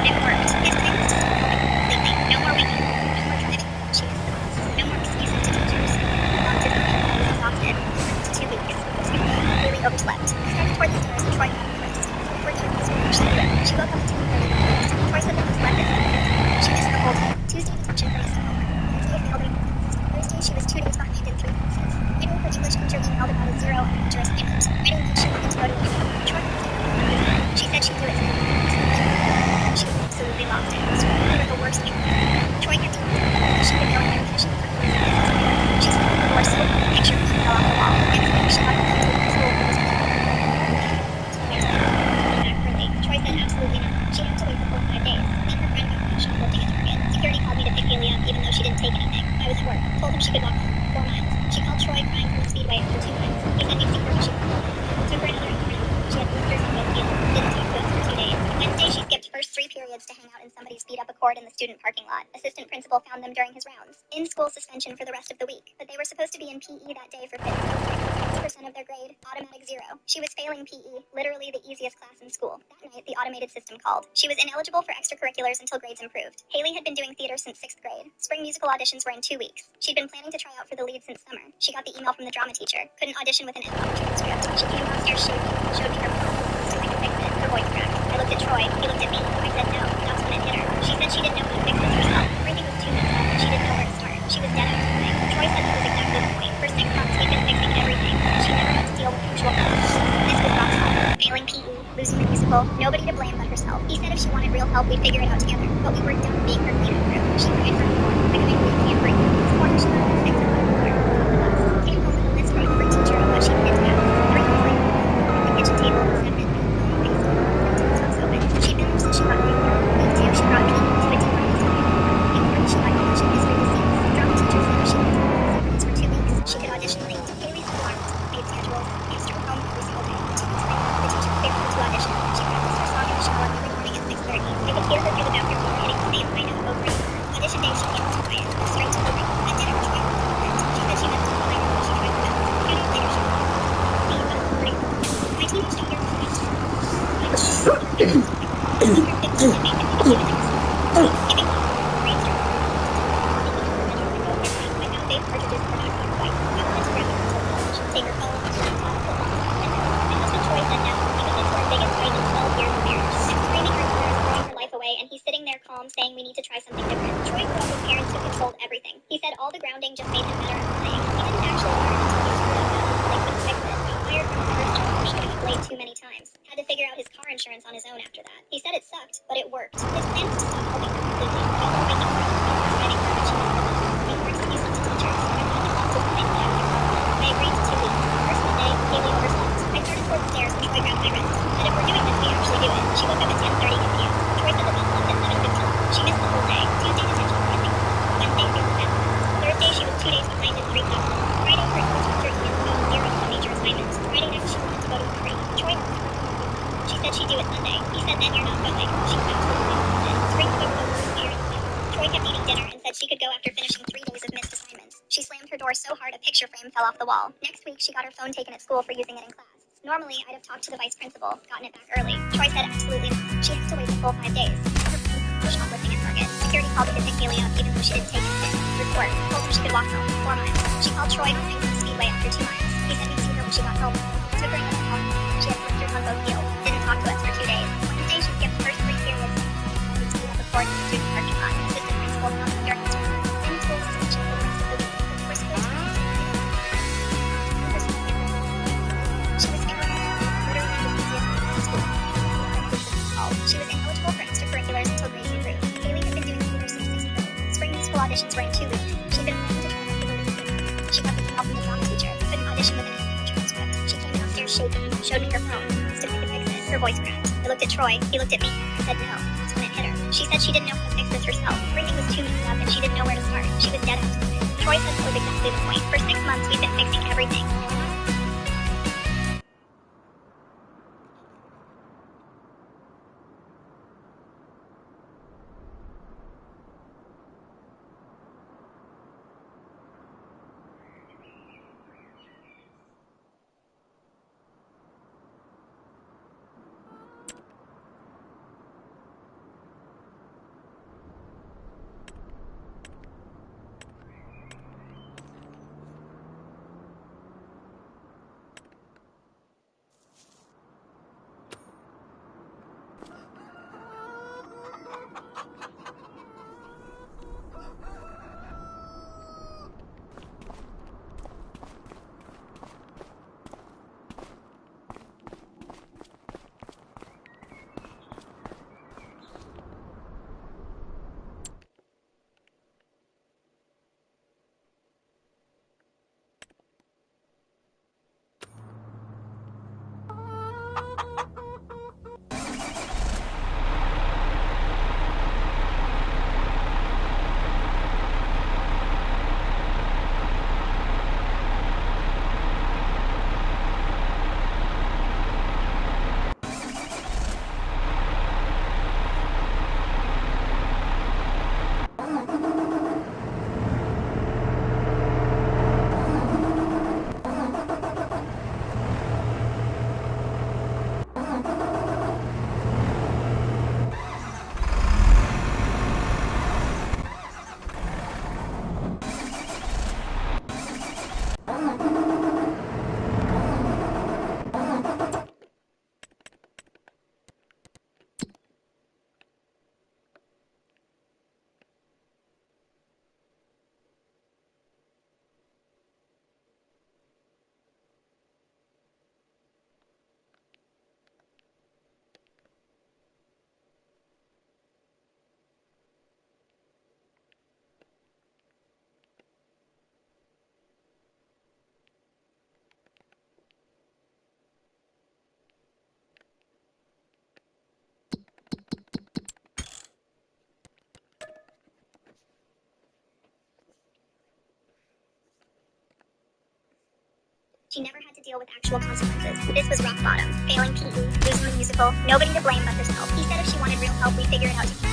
It worked. His plan was to stop completely. No more waiting. No more driving. She is the boss. No more excuses to teachers. He loved his life. He was exhausted. To 2 weeks. Completely overslept. Started toward the stairs and Troy got the first. Before he turned his finger, she woke up at 2:30. Troy said that he slept at 7:30. She missed the whole day. Tuesday detention for missing homework. Wednesday failed reports. Thursday she was 2 days behind in 3 classes. Friday her English teacher emailed about a 0 on a juris payment. Friday night she wanted to go to a Troy. She said she'd do it. She was absolutely lost in it. They were the worst people. Troy kept telling her she could go and finish it. She said the door so the picture fell off the wall. And she got confused with the school who was Troy said absolutely not. She had to wait for 4 or 5 days. Then her friend got caught shoplifting at Target. Security called me to pick Haley up even though she didn't take anything. I was at work. Told him she could walk home 4 miles. She called Troy crying from the speedway after 2 miles. He said he'd see her when she got home. Took her another interview. She had blisters on both heels. Didn't talk to us for 2 days. Wednesday she skipped first 3 periods to hang out in somebody's beat up Accord in the student parking lot. Assistant principal found them during his rounds. In school suspension for the rest of the week. But they were supposed to be in PE that day for fitness. 6% of their grade. Automatic 0. She was failing PE. Literally the easiest class in school. That night the automated system called. She was ineligible for extracurriculars until grades improved. Haley had been doing theater since 6th grade. Spring musical auditions were in 2 weeks. She'd been planning to try out for the lead since summer. She got the email from the drama teacher. Couldn't audition with an improv transcript. She came downstairs shaking. Showed me her phone. So I could fix it. Her voice cracked. I looked at Troy. He looked at me. I said no. That's when it hit her. She said she didn't know how to fix this herself. Everything was too messed up and she didn't know where to start. She was dead out crying. Troy said help, we'd figure it out together. But we were done being her cleanup crew. She cried for more, the kind we can't bring. This morning she got this fix on the floor, came home with a list from every teacher of what she needed to have. 3 weeks later, at the kitchen table, 7 at night, face down, printing books open. She finished so she got paper. Week 2, she brought Pete to a decommissioned uniform. Week 3, she got English and history receipts. Drama teacher said if she could secrets for 2 weeks, she could audition late. Haley alarmed, made schedules, used her phone every single day. 2 weeks later, the teacher cleared her to audition. She practiced her song in the shower every morning at 6:30. I could hear her through the bathroom door hitting the same high note over and over. Audition day, she came to quiet, straight to the ring. At dinner, Troy was confident. She said she missed a whole night when she tried the best. 2 days later, she called me about a morning. My teenage daughter was next to her. I was just her parents. After 15 and made him think she was in her giving me raised her. I found vape cartridges in her backpack twice. I wanted to grab them until college. Take her phone, her laptop, put locks on the window. My husband Troy said no, even into our biggest fight in 12 years of marriage. I'm screaming her daughter is throwing her life away, and he's sitting there calm, saying we need to try something different. Troy grew up with parents who controlled everything. He said all the grounding just made him better at playing. He didn't actually learn until he screwed up bad enough they couldn't fix it. Got fired from his first job for showing a blade too many times. Had to figure out his car insurance on his own after that. He said it sucked, but it worked. His plan was to stop helping her completely. No more waking up, writing her when she was done. No more excuses to teachers. I finally got to the point that I would give up. I agreed to 2 weeks. First Monday, Haley overslept. I started towards the stairs when Troy grabbed my wrist. Said if we're doing this, we actually do it. She woke up at 10:30 a.m. Troy said the bus left at 7:15. She missed the whole day. Tuesday detention for missing class. Wednesday failed math class. Thursday she was 2 days behind in 3 classes. Friday her English teacher emailed about 0 on major assignments. Friday night she wanted to go to a party. Troy she said she'd do it Sunday. He said then you're not going. She absolutely loved it. Spring was over the worst year in the summer. Troy kept eating dinner and said she could go after finishing 3 days of missed assignments. She slammed her door so hard a picture frame fell off the wall. Next week she got her phone taken at school for using it in class. Normally, I'd have talked to the vice principal, gotten it back early. Troy said absolutely not. She has to wait the full 5 days. Her phone was shoplifting at Target. Security called her to pick Haley up even though she didn't take anything. Report. Told her she could walk home, 4 miles. She called Troy on Langston Speedway after 2 miles. He said he'd see her when she got home. Took her into the car. She had blisters on both heels. Didn't talk to us for 2 days. Wednesday, she skipped the first 3 periods. We stood at the court in the student parking lot. Assistant principal talking during his turn. Then school suspension for the rest of the week. For school time. She was figuring it out. Literally the easiest thing in school. She was ineligible for extracurriculars until grades improved. Haley had been doing theater since 6th grade. Spring musical auditions were in 2 weeks. She'd been planning to try out for the lead theater. She got the email from the drama teacher. Couldn't audition with an transcript. She came downstairs shaking. Showed me her phone. Asked if I could fix it. Her voice cracked. I looked at Troy. He looked at me. I said no. That's when it hit her. She said she didn't know how to fix this herself. Everything was too messed up and she didn't know where to start. She was dead out. Troy said that was exactly the point. For 6 months we've been fixing everything. She never had to deal with actual consequences. This was rock bottom. Failing PE, losing the musical, nobody to blame but herself. He said if she wanted real help, we'd figure it out together.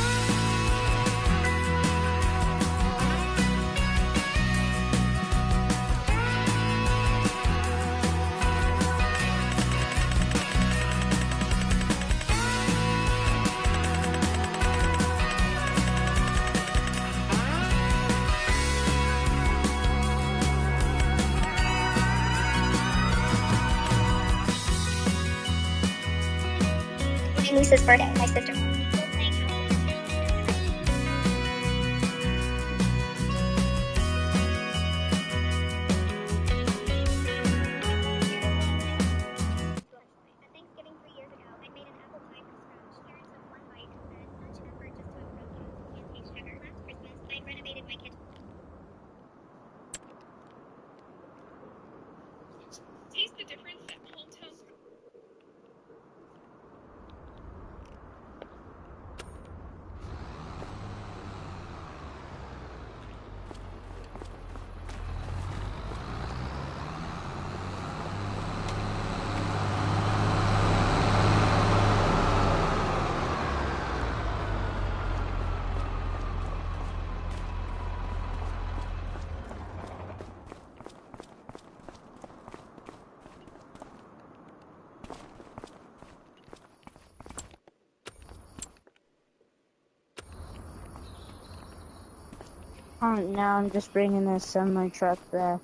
My niece's birthday, my sister. At Thanksgiving 3 years ago, I made an apple pie from scratch. Karen took one bite and said, "Such effort just to impress you." Pancake sugar. Last Christmas, I'd renovated my kitchen. Taste the difference at hometown. Now I'm just bringing this semi truck back.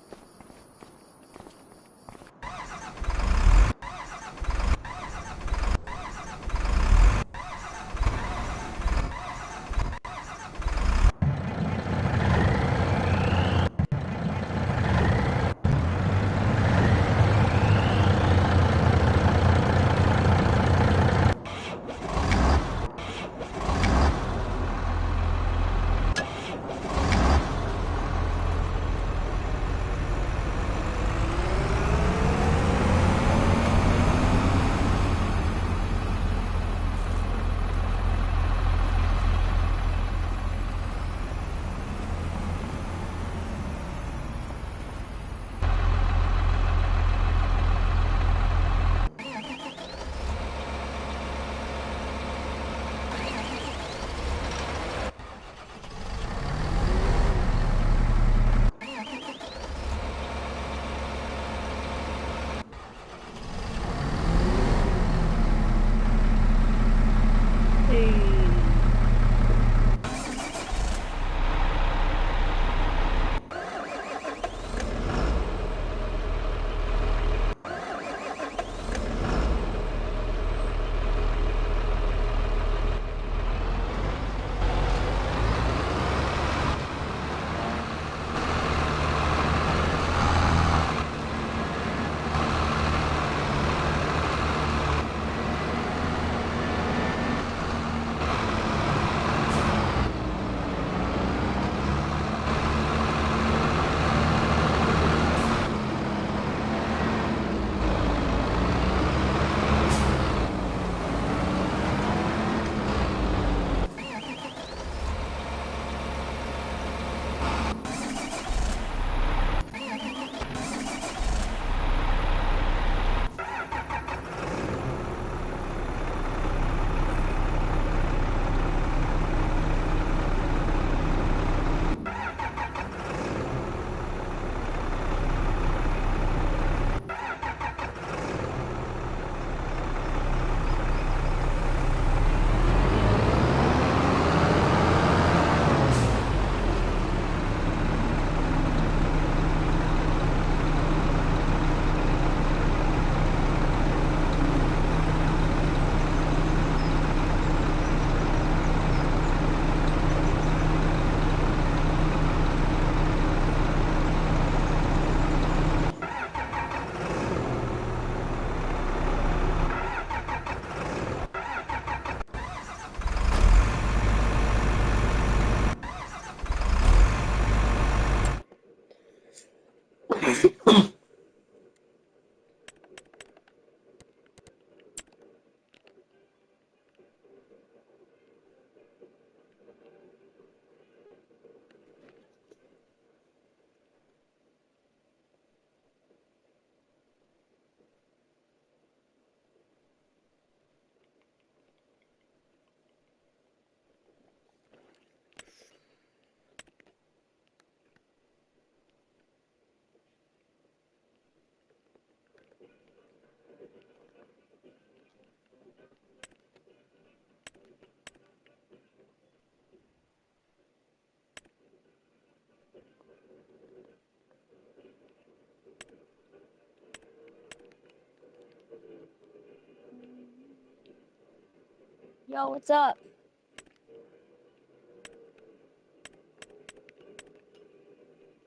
Yo, what's up?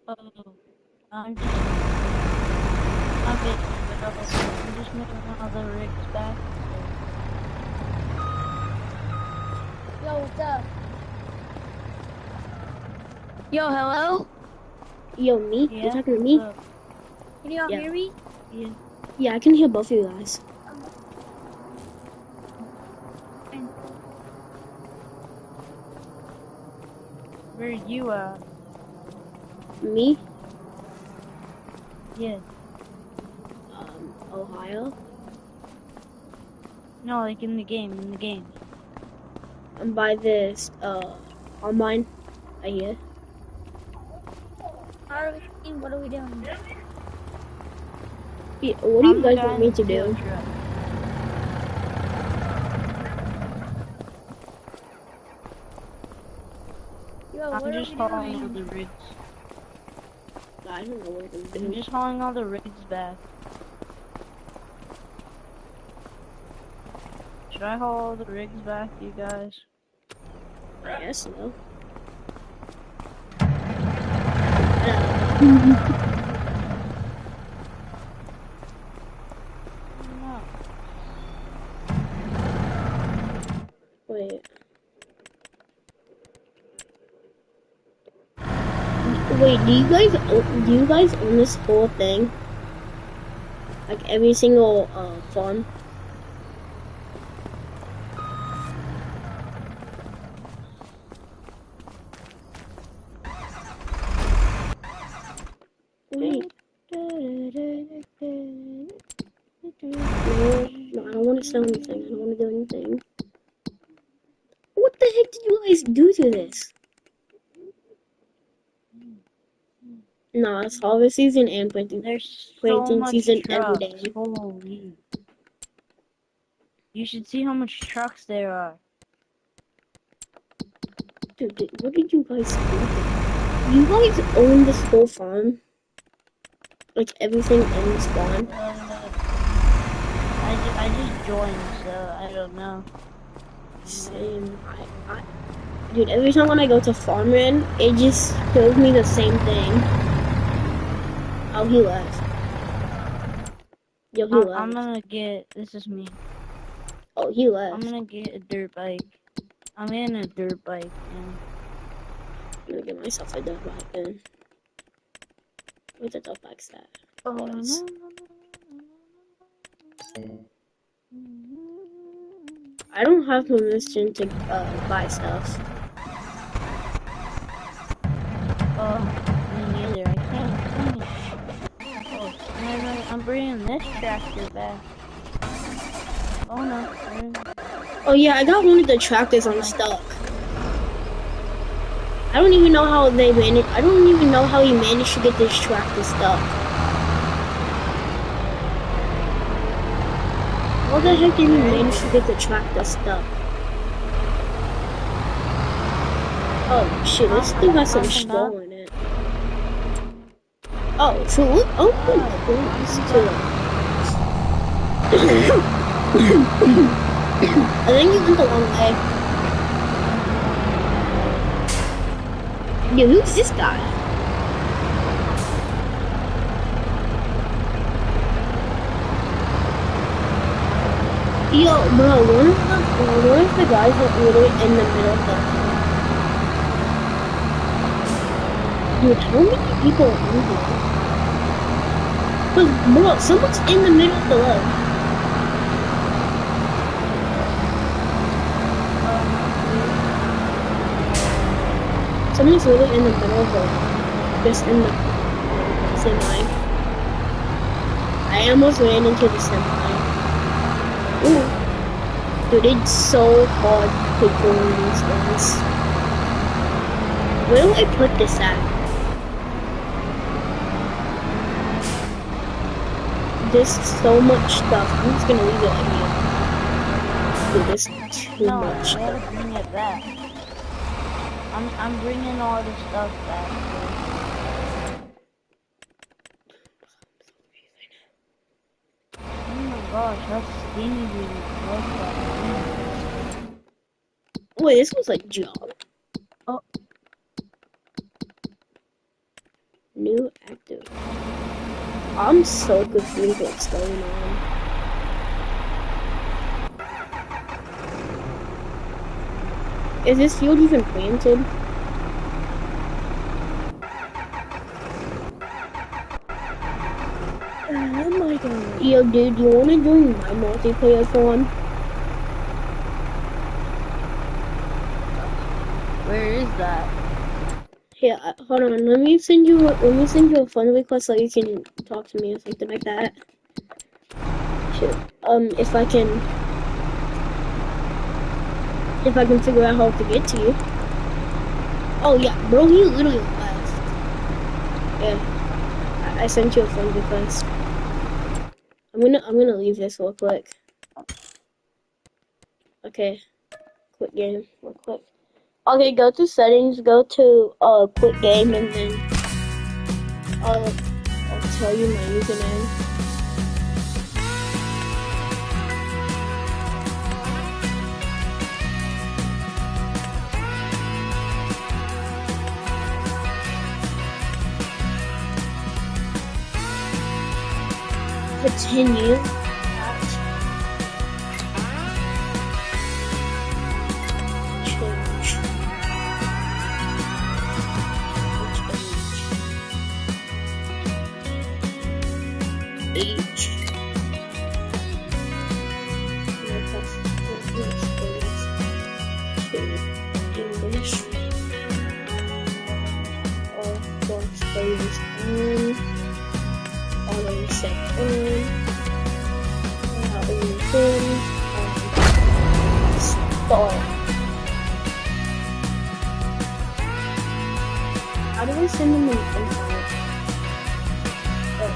Oh, I'm just, I'm just making all the rigs back. Yo, what's up? Yo, hello? Yo, me? Yeah. You talking to me? Can y'all Yeah. hear me? Yeah. Yeah, I can hear both of you guys. Where you at? Me? Yeah. Ohio. No, like in the game, I'm by this, online. Right here. What are we doing? Yeah, what do you guys want me to do? Yo, I'm just hauling all the rigs. I don't know what I'm I'm doing. just hauling all the rigs back. Should I haul all the rigs back, you guys? I guess so. No. Wait. Wait, do you guys own this whole thing? Like every single farm? Wait. No, I don't want to sell anything. I don't want to do anything. What the heck did you guys do to this? No, it's harvest season and There's so planting much season every trucks. day. Holy. You should see how much trucks there are. Dude, what did you guys do? You guys own this whole farm? Like everything in this farm? I just joined, so I don't know. Same. Dude, every time when I go to Farmland, it just shows me the same thing. Oh, he left. Yo, he left. I'm gonna get, this is me. Oh, he left. I'm gonna get a dirt bike. I'm in a dirt bike, yeah. I'm gonna get myself a dirt bike then. Where's the dirt bike's at? Oh, Was. I don't have permission to buy stuff. Oh, me neither. I can't. Oh, I'm bringing this tractor back. Oh no. Oh yeah, I got one of the tractors unstuck. I don't even know how they managed. I don't even know how he managed to get this tractor stuck. How the heck did he manage to get the tractor stuck? Oh shit, this still has some straw in it. Oh, so look, oh goodness, I think you went the wrong way. Yo, who's this guy? Yo, bro, one of the guys that literally in the middle of the... Dude, how many people are in here? Cause, bro, someone's in the middle of the road. Someone's literally in the middle of the road. Just in the semi. I almost ran into the semi. Ooh. Dude, it's so hard to go in these things. Where do I put this at? There's so much stuff. I'm just gonna leave it here. Dude, there's too much stuff. I gotta bring it back. I'm bringing all the stuff back. Oh my gosh, how stingy was that? Wait, this was a job. Oh. New active. I'm so confused what's going on. Is this field even planted? Oh my god. Yo, dude, you wanna join my multiplayer phone? Where is that? Here, hold on. Let me send you a friend request so you can talk to me or something like that. Shit. If I can figure out how to get to you. Oh yeah, bro, he literally left. Yeah, I sent you a friend request. I'm gonna leave this real quick. Okay, quit game, real quick. Okay, go to settings, go to quit game, and then I'll tell you my username. Continue. Change. H. English. All space on. Auto set on. Start. How do I send them an invite? Oh,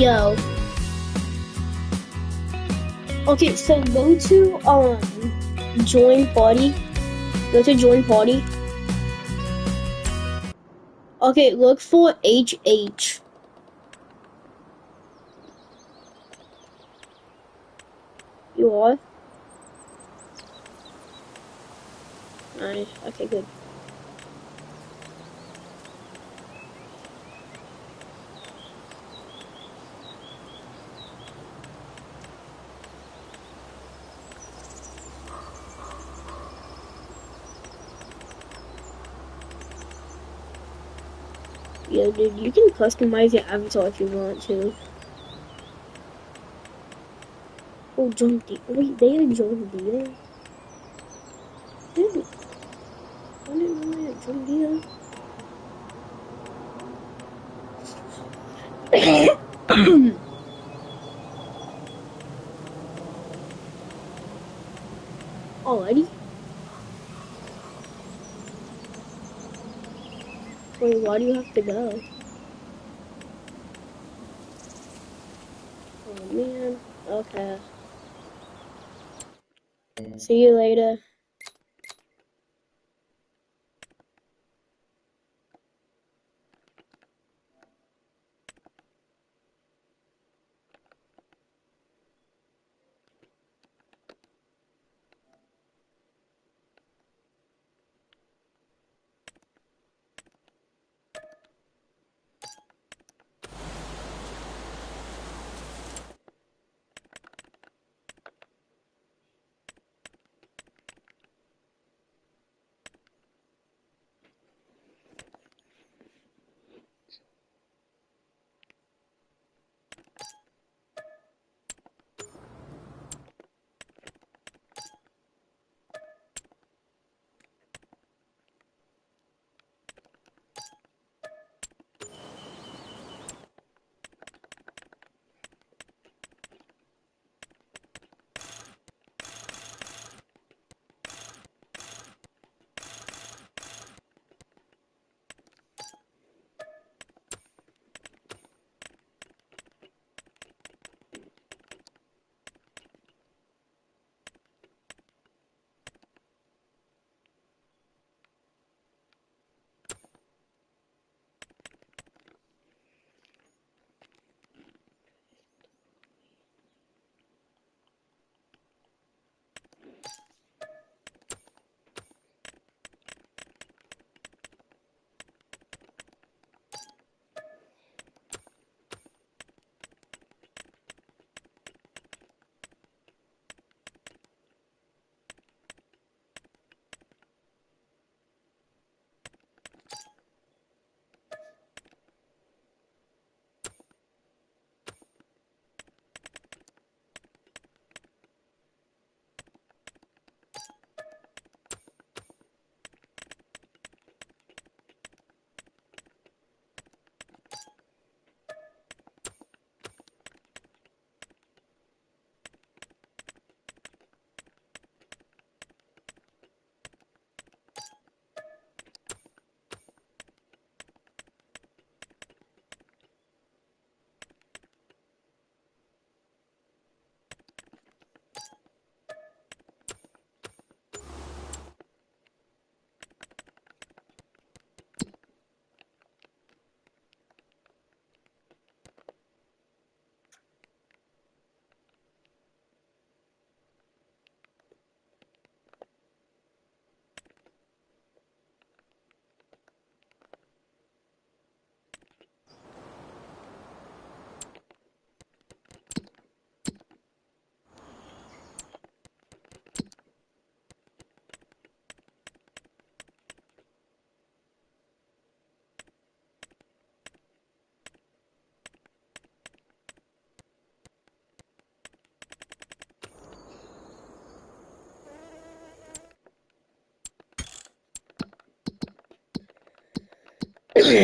Yo. Okay, so go to join party. Go to join party. Okay, look for HH. You are? Nice. Okay, good. Yo, dude, you can customize your avatar if you want to. Oh, John Deere. Wait, they are John Deere? Dude, I didn't know they had John Deere. Alrighty. Wait, why do you have to go? Oh, man. Okay. See you later. How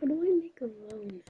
do I make a loan?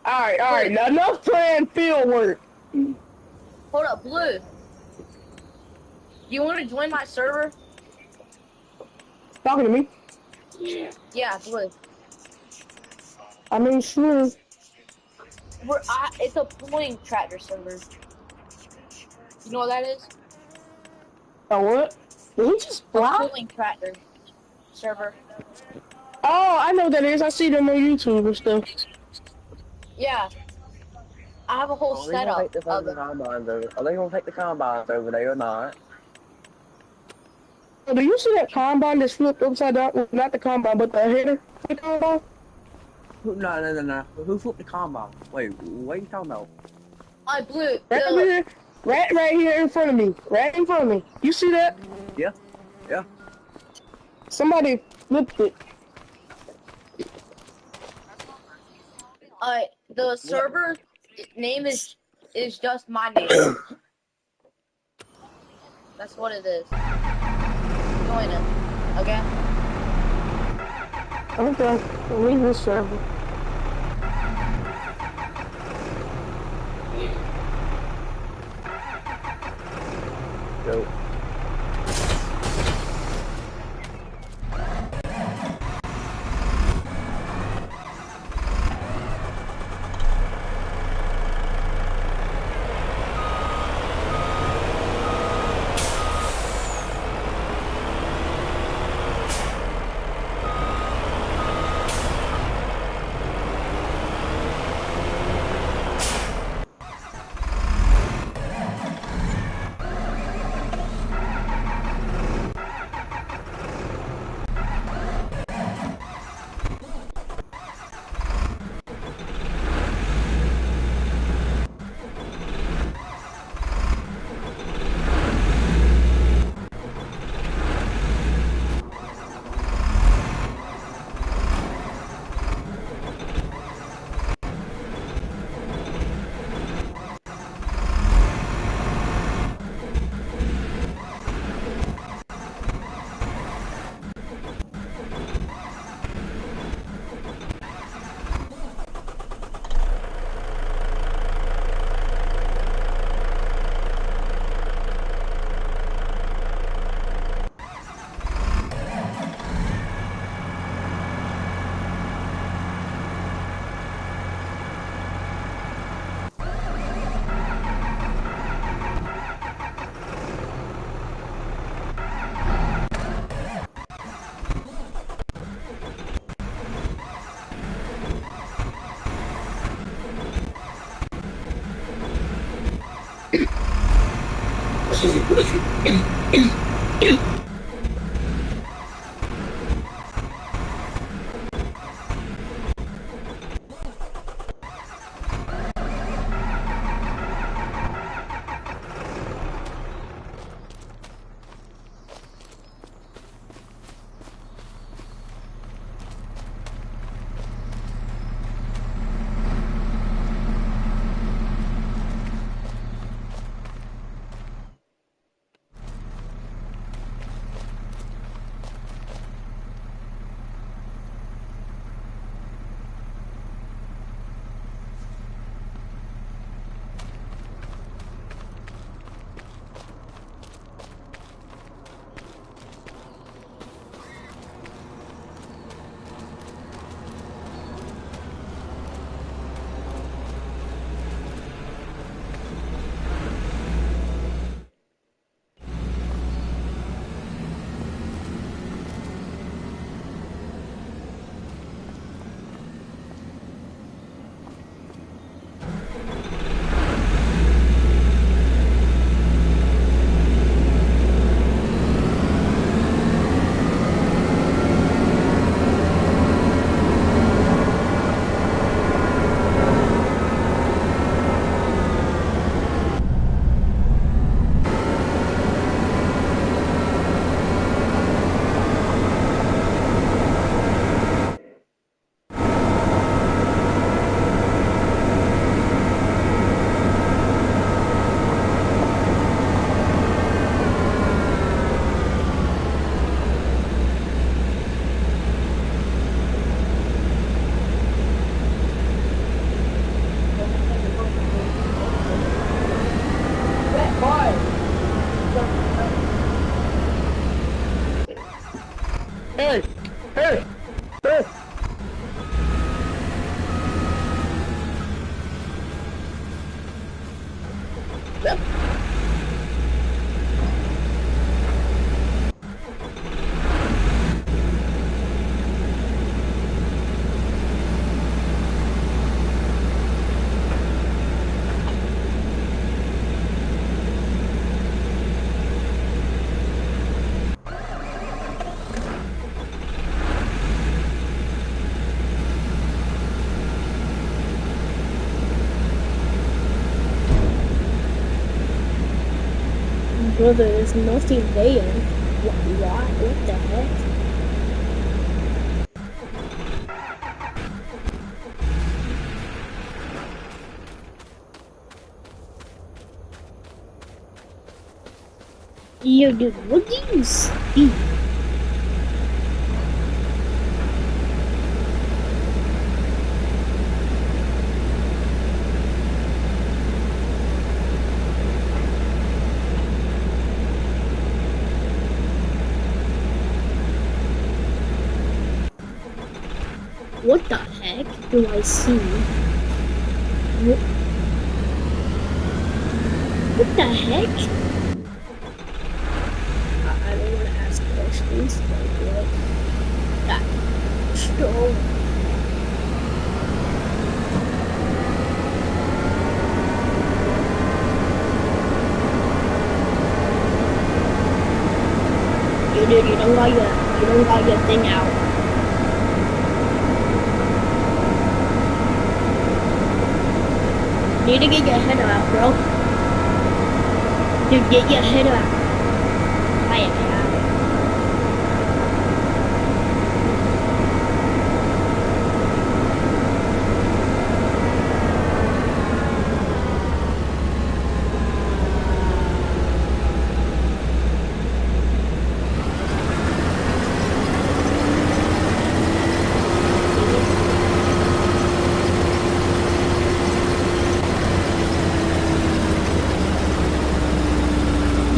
Alright, now enough playing field work. Hold up, Blue. You want to join my server? Talking to me? Yeah, Blue. I mean, sure. It's a pulling tractor server. You know what that is? Oh, what? Did he just A fly? pulling tractor server. Oh, I know what that is. I see them on YouTube and stuff. Yeah. I have a whole setup of them. Are they gonna take the combines over there or not? Oh, do you see that combine that's flipped upside down? Well, not the combine, but the header for the combine? No. Who flipped the combine? Wait, what are you talking about? Blue. Right over here. Right here in front of me. Right in front of me. You see that? Yeah. Somebody flipped it. The server name is just my name. That's what it is. Join it. Okay? Okay. Leave this server. Go. Hey! Hey! Brother, there's nothing there. What? What the heck? Yo, dude, what do you see? What the heck do I see? What the heck? I don't want to ask questions, like what? That stone. Dude, you don't got your thing out. Need to get your head out, bro. Dude, get your head out. I am.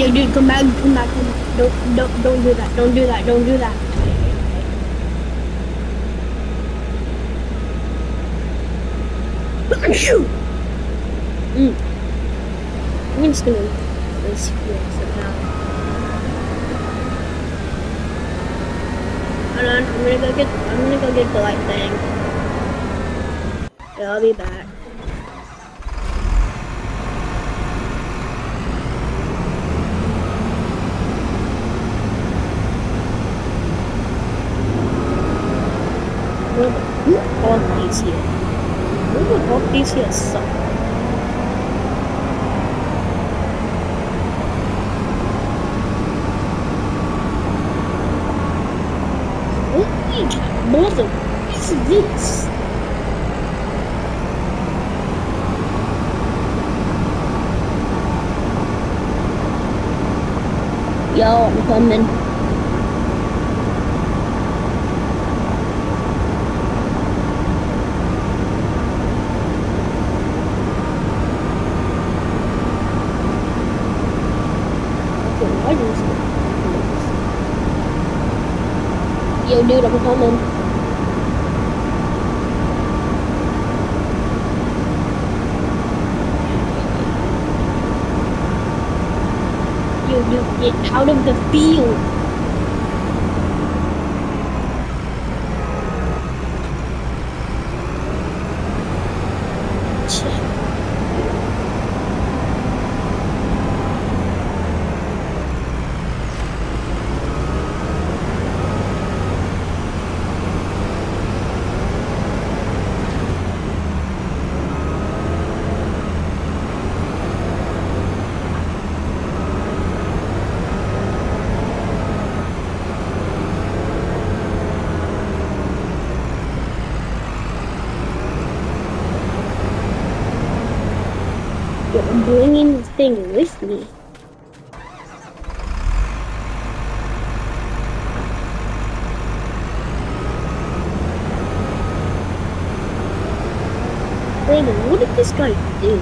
Yo, dude, come back. Don't do that. Don't do that. Don't do that. I'm just gonna place you for now. Hold on, I'm gonna go get the light thing. Yeah, I'll be back. Who are these here? Who would hope these here suck? Holy mother, what is this? Yo, I'm coming. Yo, dude, I'm coming. Yo, dude, get out of the field. I'm bringing this thing with me. Brandon, what did this guy do?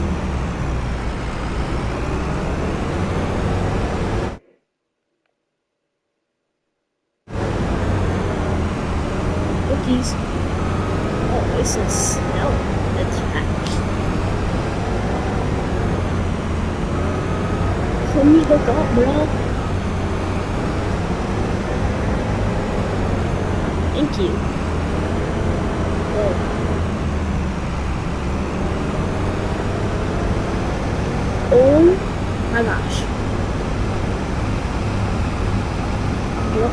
these. Oh, this is snow attached. Let me hook up, bro. Thank you. Whoa. Oh my gosh. Yep.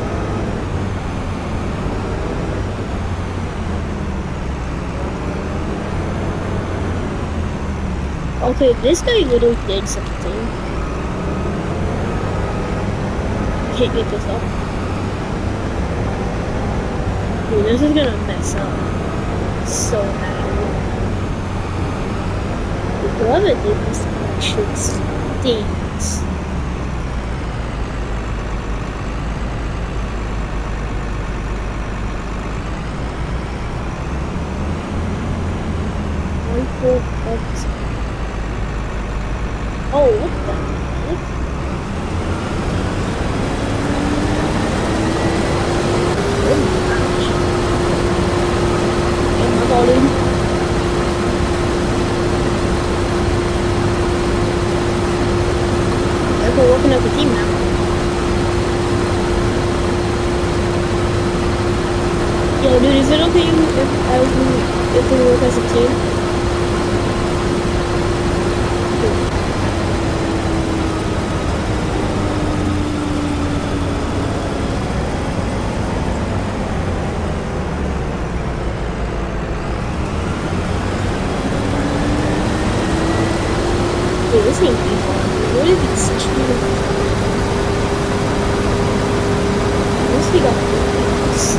Okay, this guy literally did something. Can't get this up. Dude, this is gonna mess up so badly. Whoever did this actually stinks. Oh, what the heck? Oh my gosh. Oh my god, dude. We're working as a team now. Yo, dude, is it okay if we work as a team? Dude, this ain't people. What is this cheating? At least we got this.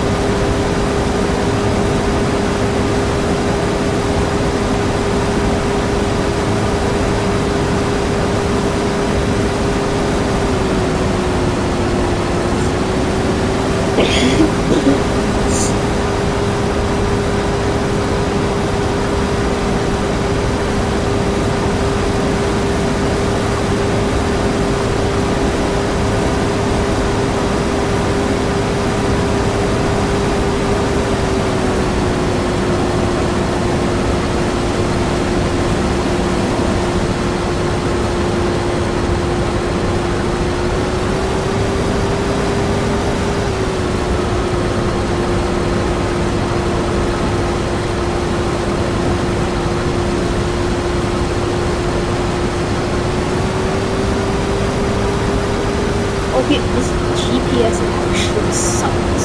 Okay, this GPS actually sucks.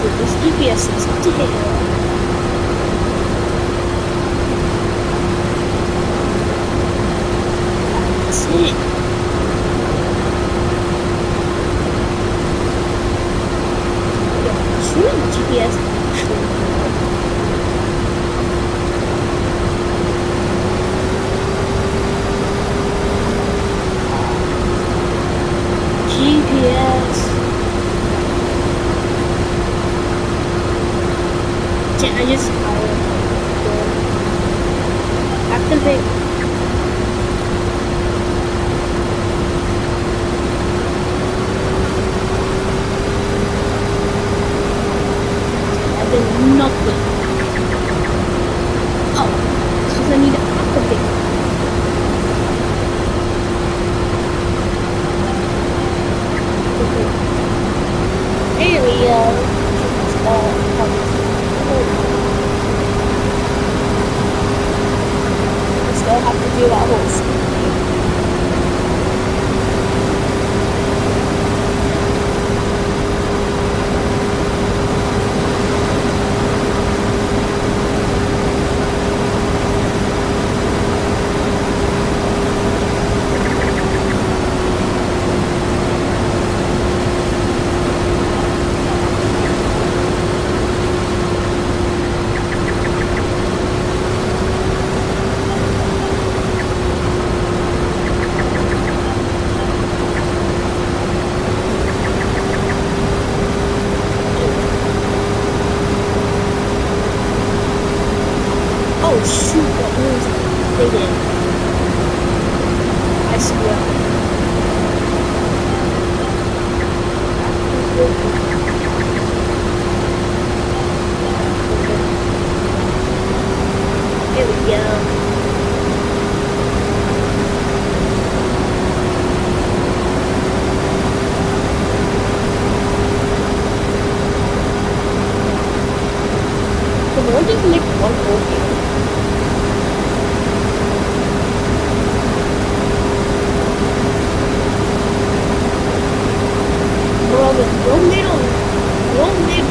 Dude, this GPS is terrible. That's it. Yeah, shooting GPS actually. GPS. Can I just activate? I did nothing. Oh, because I need to activate. There we go. We still have to do that whole scene. Oh shoot, that means they did. I swear. Don't just make one hole here. Bro, don't made one hole here.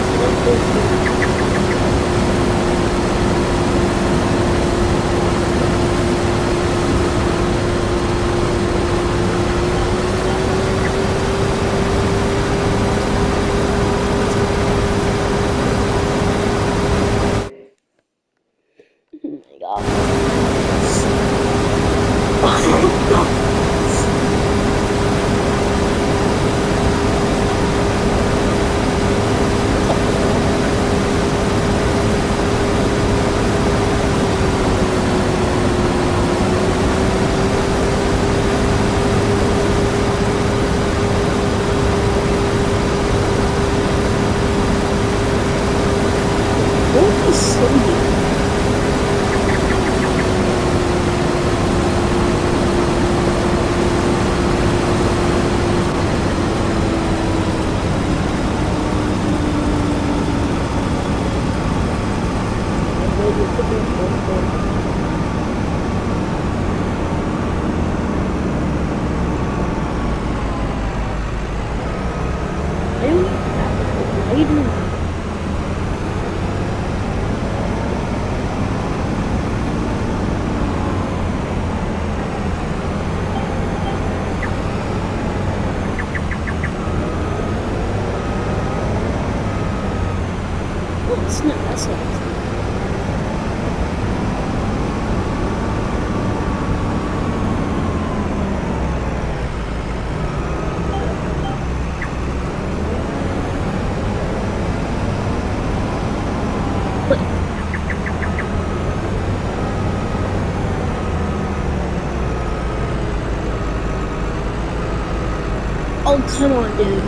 Oh, come on, dude.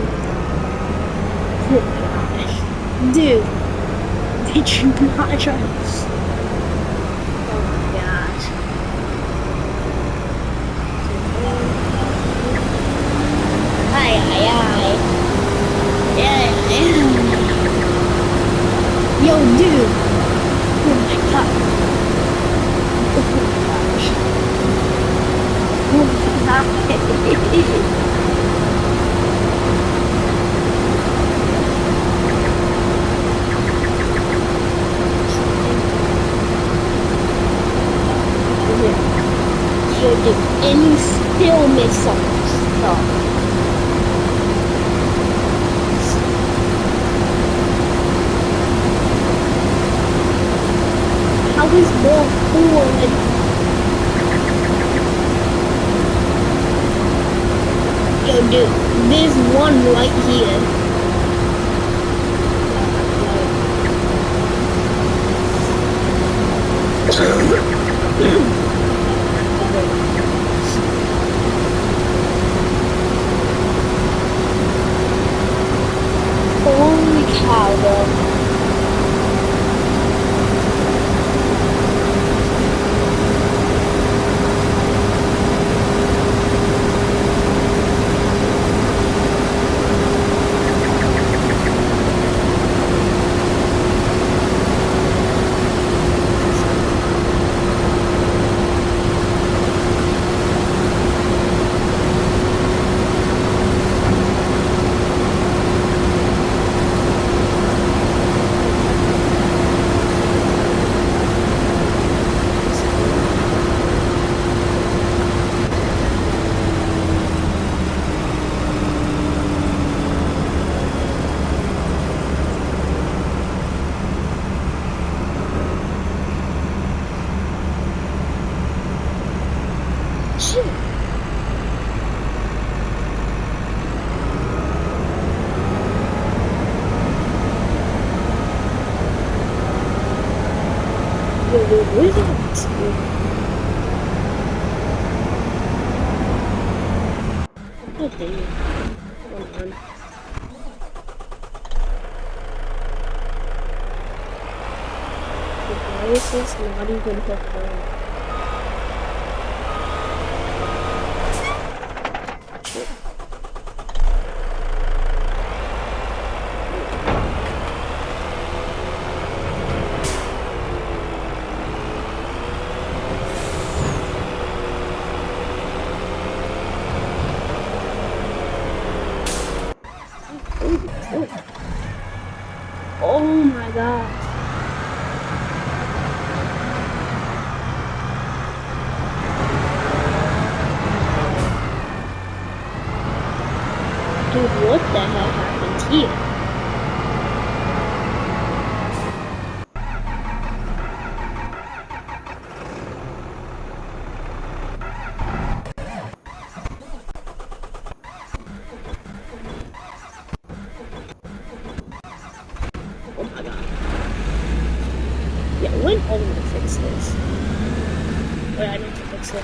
Oh my gosh. Dude. Did you not try? Oh my gosh. Ay, ay, ay. Yeah, yeah. Yo, dude. Oh my god. Oh my gosh. Oh my god. And you still miss some stuff. How is ball forward? Yo, dude, there's one right here. Holy cow, bro. What is it? Okay. Hold on. Why is this not even performed? Oh my god. Dude, what the hell happened here? Oh my god. Yeah, when are we gonna fix this? Wait, I need to fix it.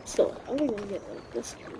So, how are we gonna get like this one?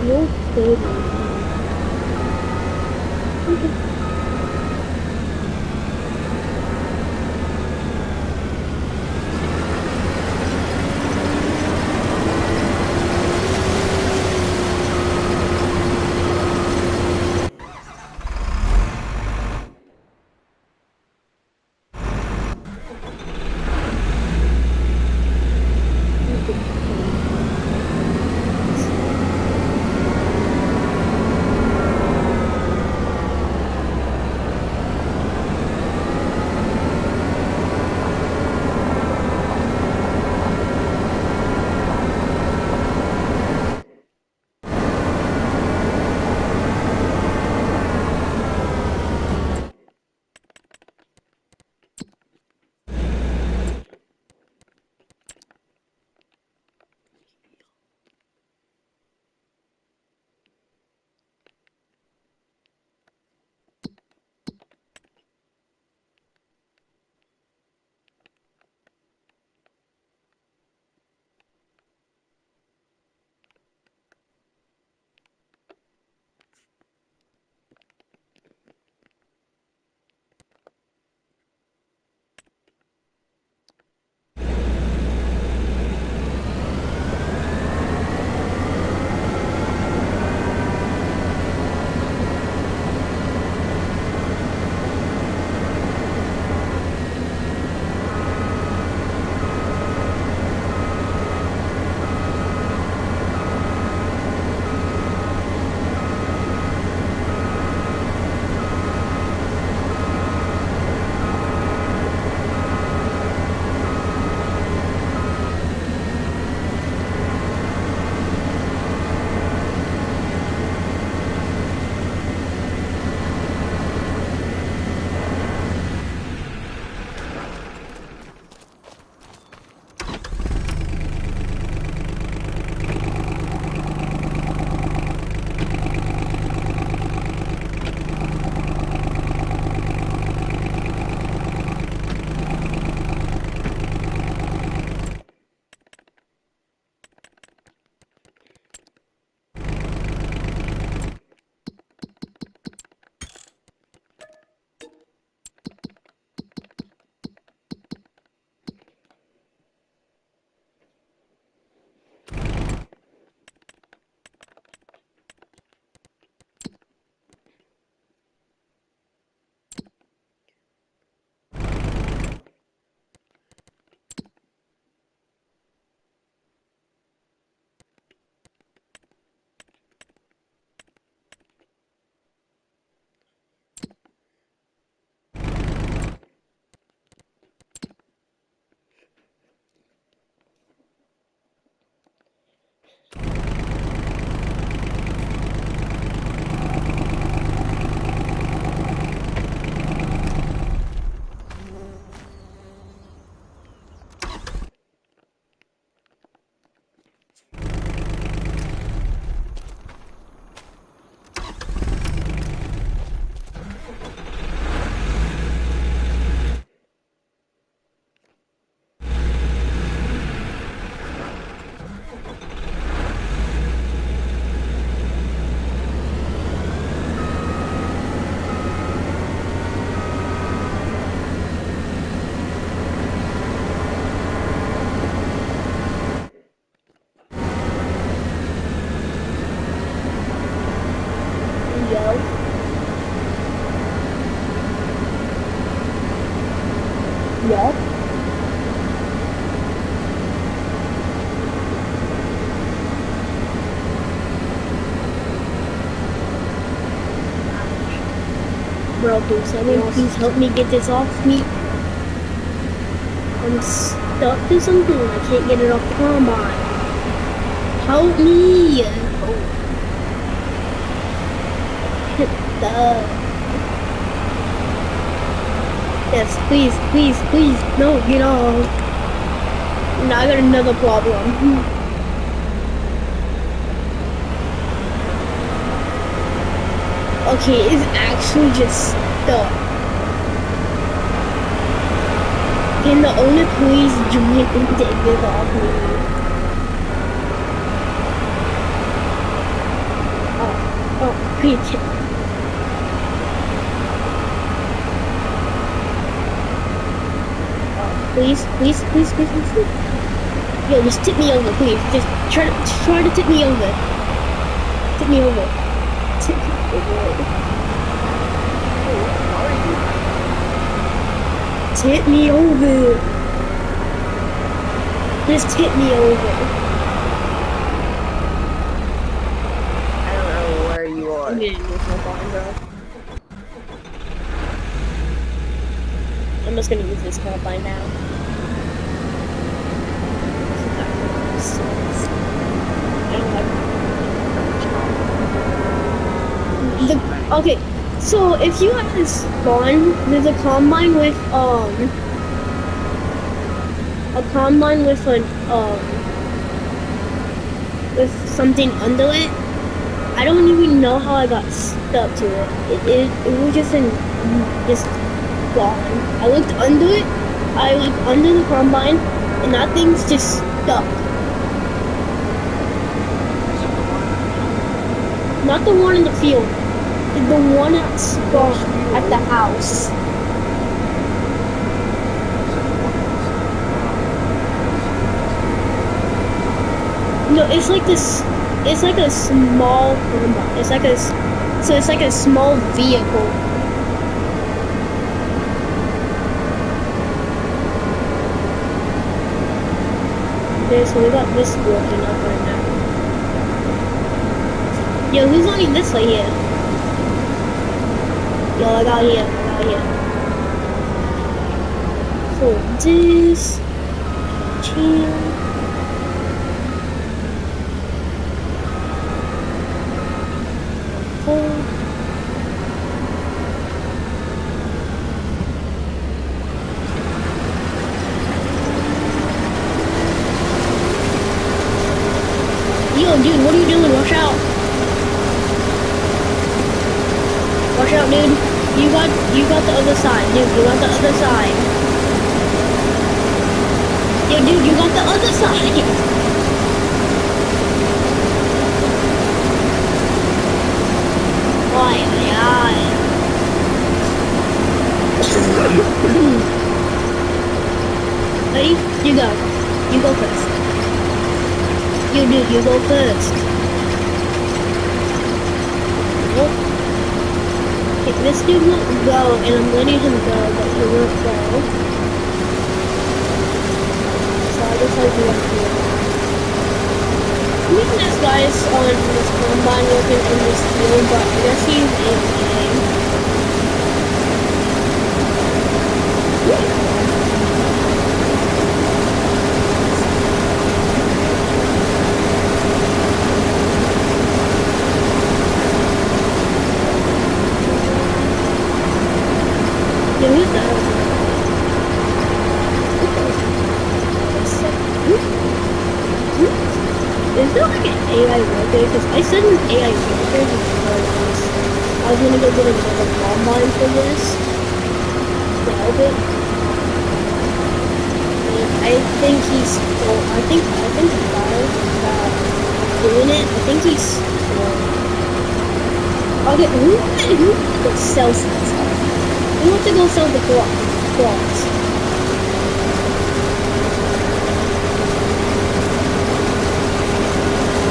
No kidding. Okay. Bro, can someone please help me get this off me? I'm stuck to something and I can't get it off the combine. Help me! Yes, please, please, please. No, get off. Now I got another problem. Okay, it's actually just stuck. Can the owner please join and take this off me? Oh, please. Please, please, please, please, please. Yo, just tip me over, please. Just try to tip me over. Tip me over. Tip me over. Tip me over. Just tip me over. I don't know where you are. I'm getting this no fine, bro. I'm just gonna use this combine now. Okay, so if you have this spawn, there's a combine with with something under it. I don't even know how I got stuck to it. It was just gone. I looked under it. I looked under the combine, and that thing's just stuck. Not the one in the field. The one at spawn at the house. No, it's like this. It's like a small combine. It's like a small vehicle. Okay, so we got this working up right now. Yo, who's running this way here? Yo, I got here. So this chill. Yo, dude, what are you doing? Watch out. Watch out, dude. You got the other side, dude. You got the other side. Yo, dude, you got the other side. Why? Ready? You go. You go first. You do. You go first. Nope. Okay, this dude won't go, and I'm letting him go, but he won't go. So I guess I'll do it here. We can ask guys on this combine working in this field, but I guess he's AFK. Yeah, who's that? Is there like an AI worker? Because I said an AI worker because I was gonna go get another combine for this to help it. And I think he's I think the guy doing it, I think he's okay, who sells that stuff? We want to go sell the cloths.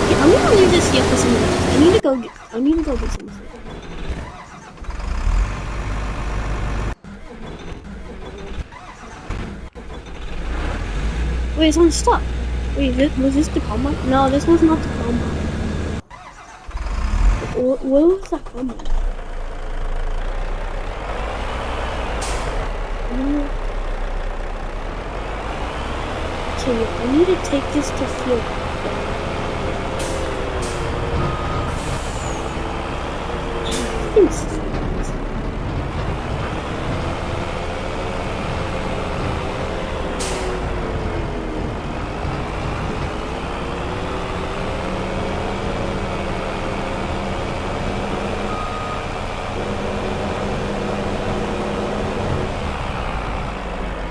Okay, I'm gonna leave this here for some minutes. I need to go get some food. Wait, it's on stop. Wait, was this the combine? No, this was not the combine. Where was that combine? Okay, I need to take this to field. Thanks.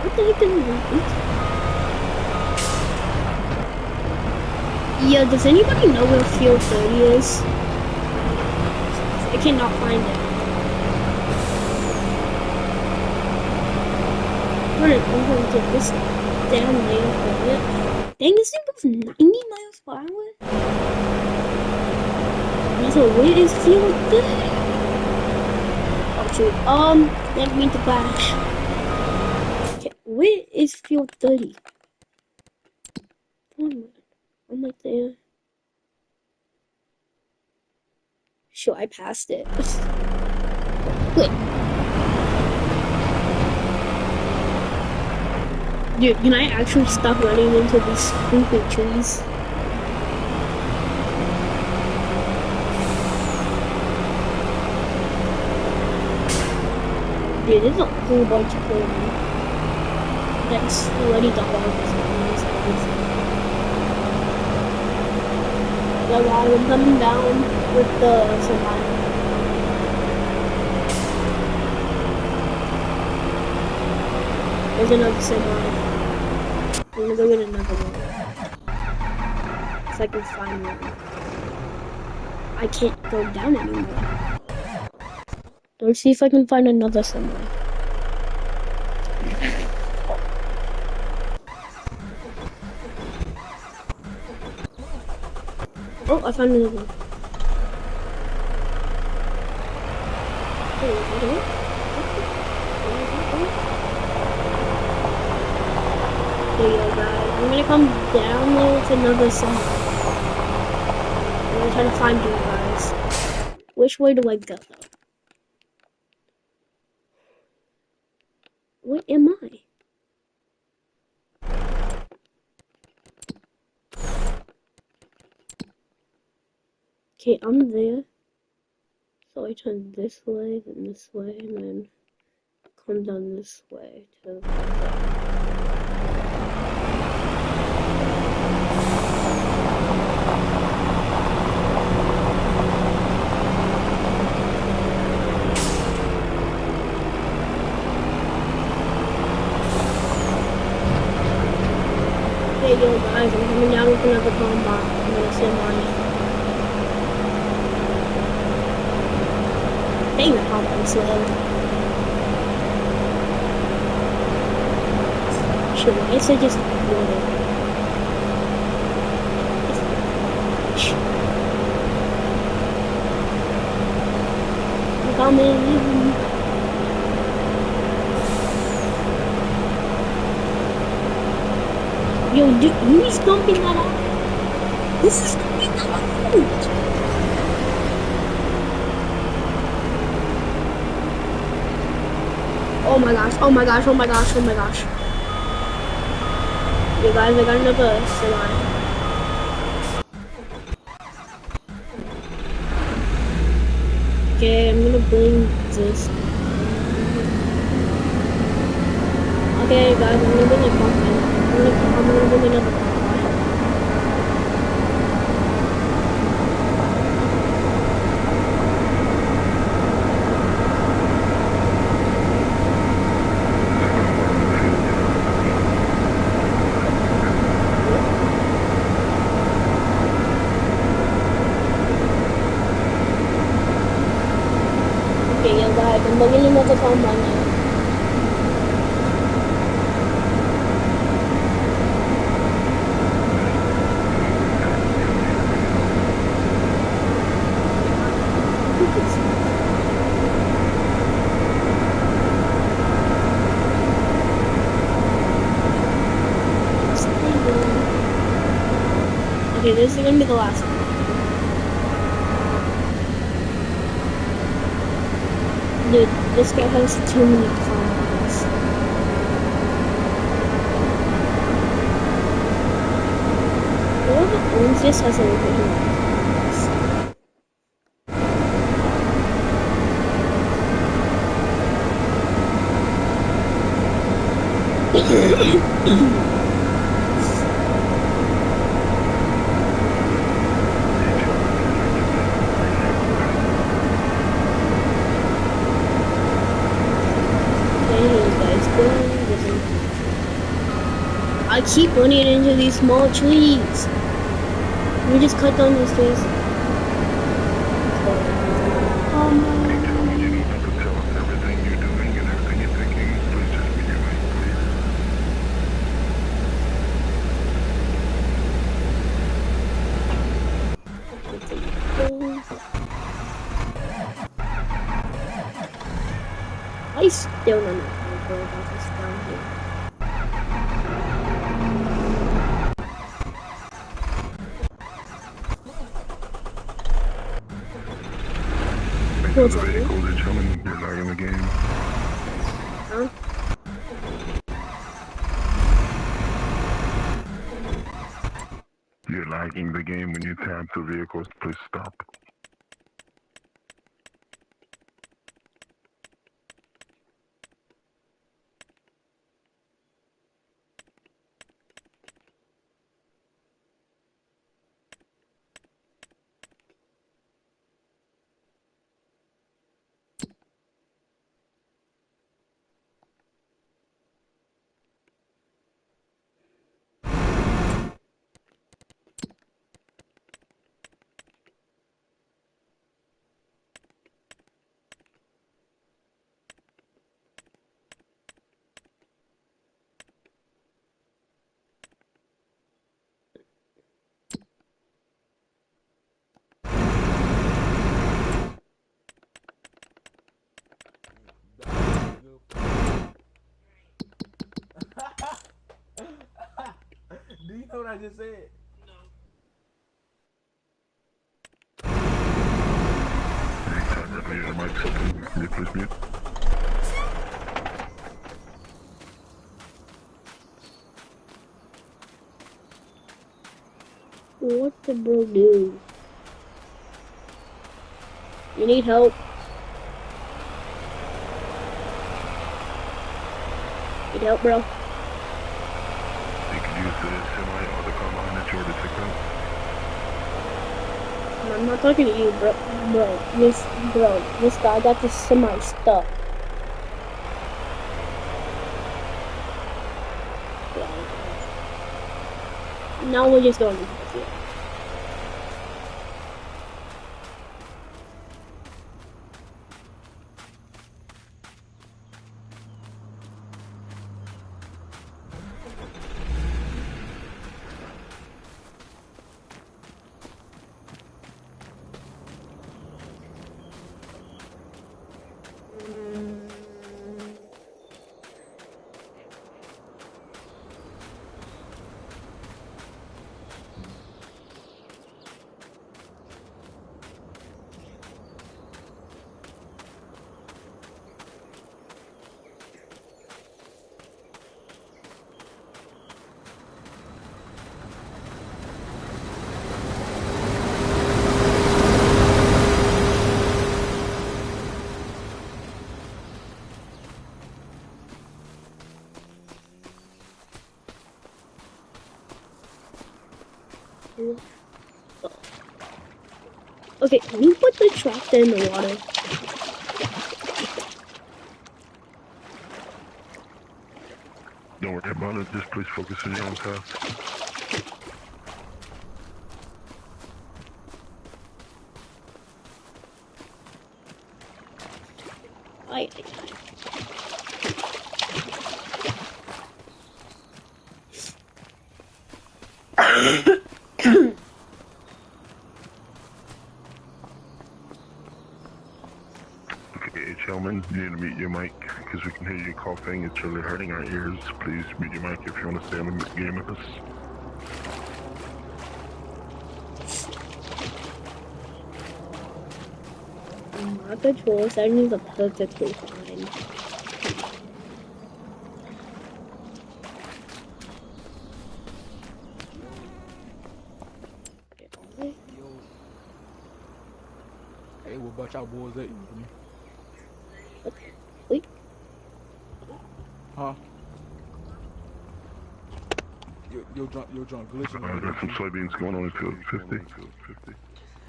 What the heck is it? Yeah, does anybody know where field 30 is? I cannot find it. I'm going to get this damn layer for it. Dang, this thing goes 90 miles per hour? So where is field 30? Oh shoot, didn't mean to crash. Okay, where is field 30? I'm right there. Sure, I passed it. Wait. Dude, can I actually stop running into these stupid trees? Dude, there's a whole bunch of them that's ready to harvest. Yeah, while I'm coming down with the semi. There's another semi. I'm gonna go get another one. So I can find one. I can't go down anymore. Let's see if I can find another semi. Oh, I found another one. There you go, guys. I'm gonna come down there with another semi. I'm gonna try to find you guys. Which way do I go, though? Where am I? Okay, I'm there. So I turn this way, then this way, and then come down this way to... Hey yo guys, I'm coming down with another combine. I'm gonna send on it. Dang, the combine's slow. Sure, I guess I just wanted. I'm coming. Yo, dude, who's dumping that out? This is dumping that out. Oh my gosh, oh my gosh, oh my gosh, oh my gosh. You guys, I got another semi. Okay, I'm gonna bring this. Okay, guys, I'm gonna bring a combine. I'm gonna bring another combine. Okay, yeah, guys, I'm bringing another combine now. Okay, this is gonna be the last one. Dude, this guy has too many combines. Owns this has a location. I keep running into these small trees. We just cut down these trees. I still don't know how to go about this down here. What's The vehicles are chilling, they're not in the game. Huh? You're lagging the game when you tap the vehicles, please stop. Do you know what I just said? Your mic's open, can you please mute? What the bro do? You need help? Need help, bro? You could use the semi or the combine that you already picked up. I'm not talking to you, bro. This guy got this semi stuck. Now we're just going to the Okay, can you put the tractor in the water? Don't worry about it, just please focus on your own task. Aye. Okay, gentlemen, you need to mute your mic because we can hear you coughing. It's really hurting our ears. Please mute your mic if you want to stay on the game with us. My control settings are perfectly fine. about y'all boys at you. Wait. Huh? Your drunk glitching. I got some soybeans going on in field 50.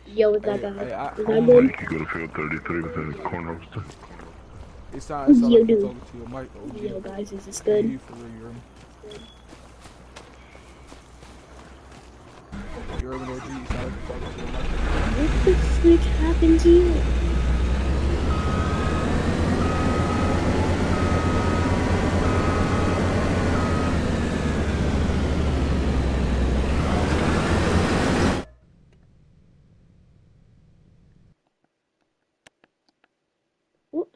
Yo, is that Hey, guy? hey, I Is that don't Or good? you could go to field 33 with a corn roaster. It sounds Yo, like you dude. talking to your mic, OG. Yo, guys, is this Hey, good? you for real, you heard me? You heard me, OG? You sound like you talking to your mic. What the frick happened to you? What?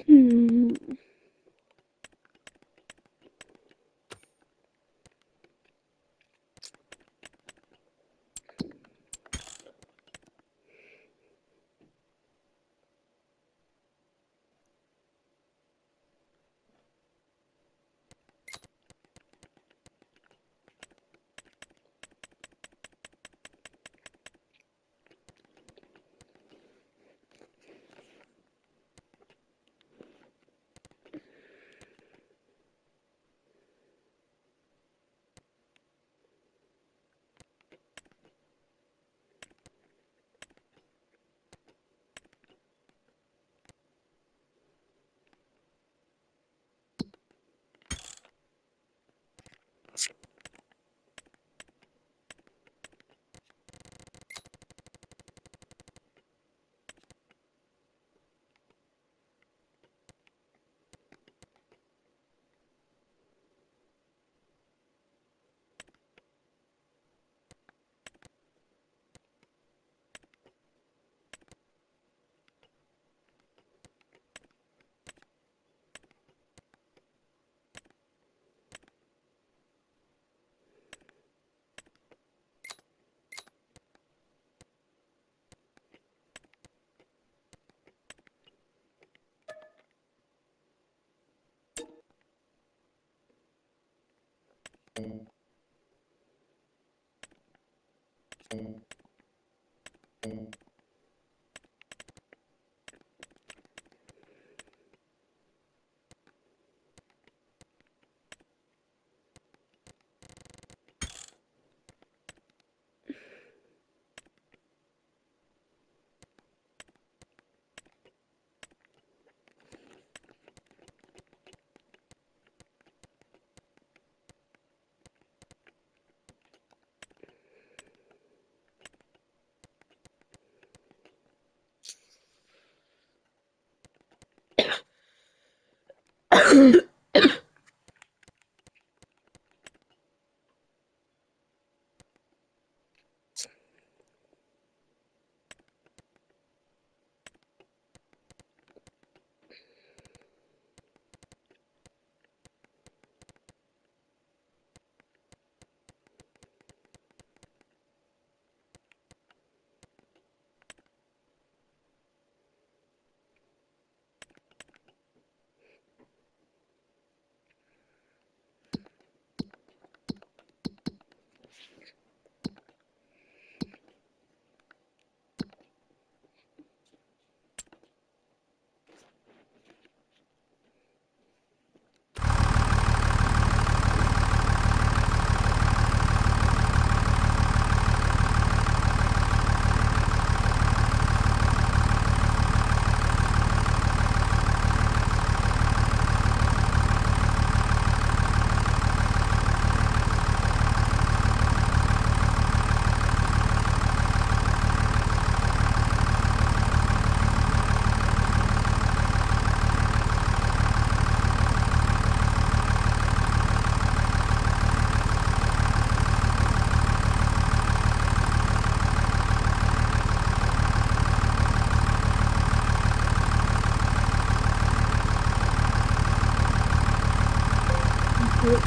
Hmm.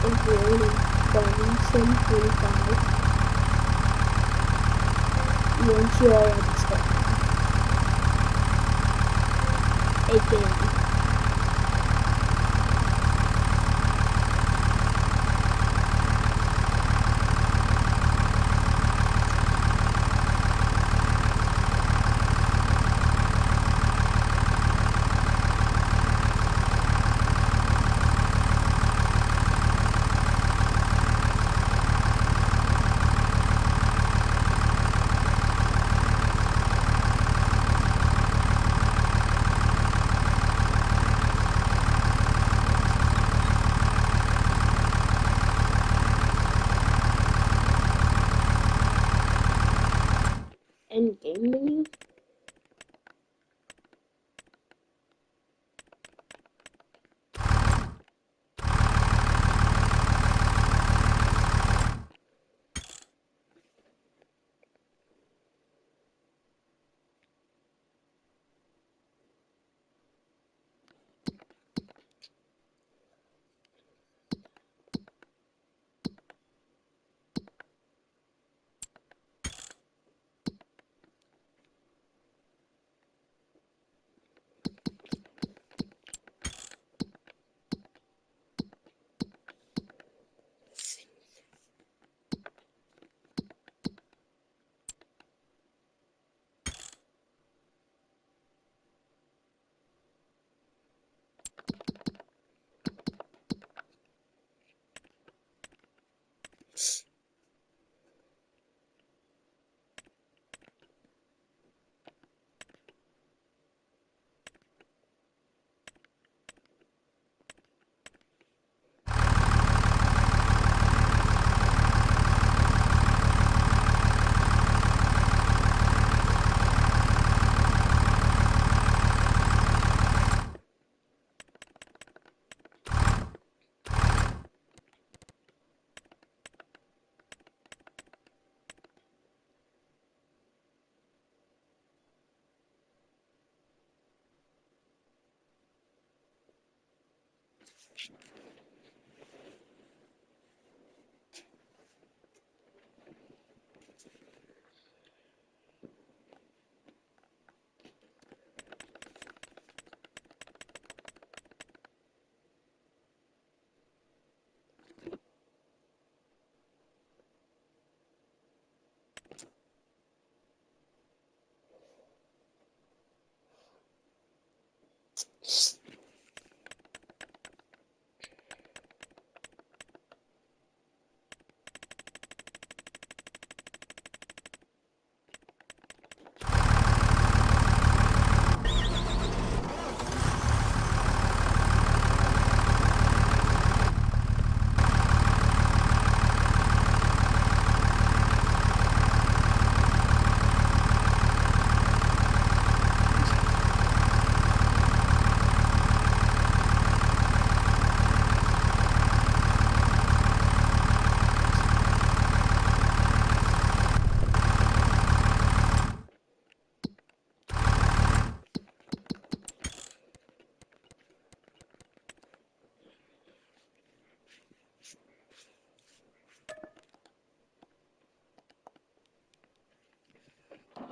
Avoiding bombing 745. Montreal and Scotland. Again.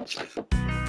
Bye.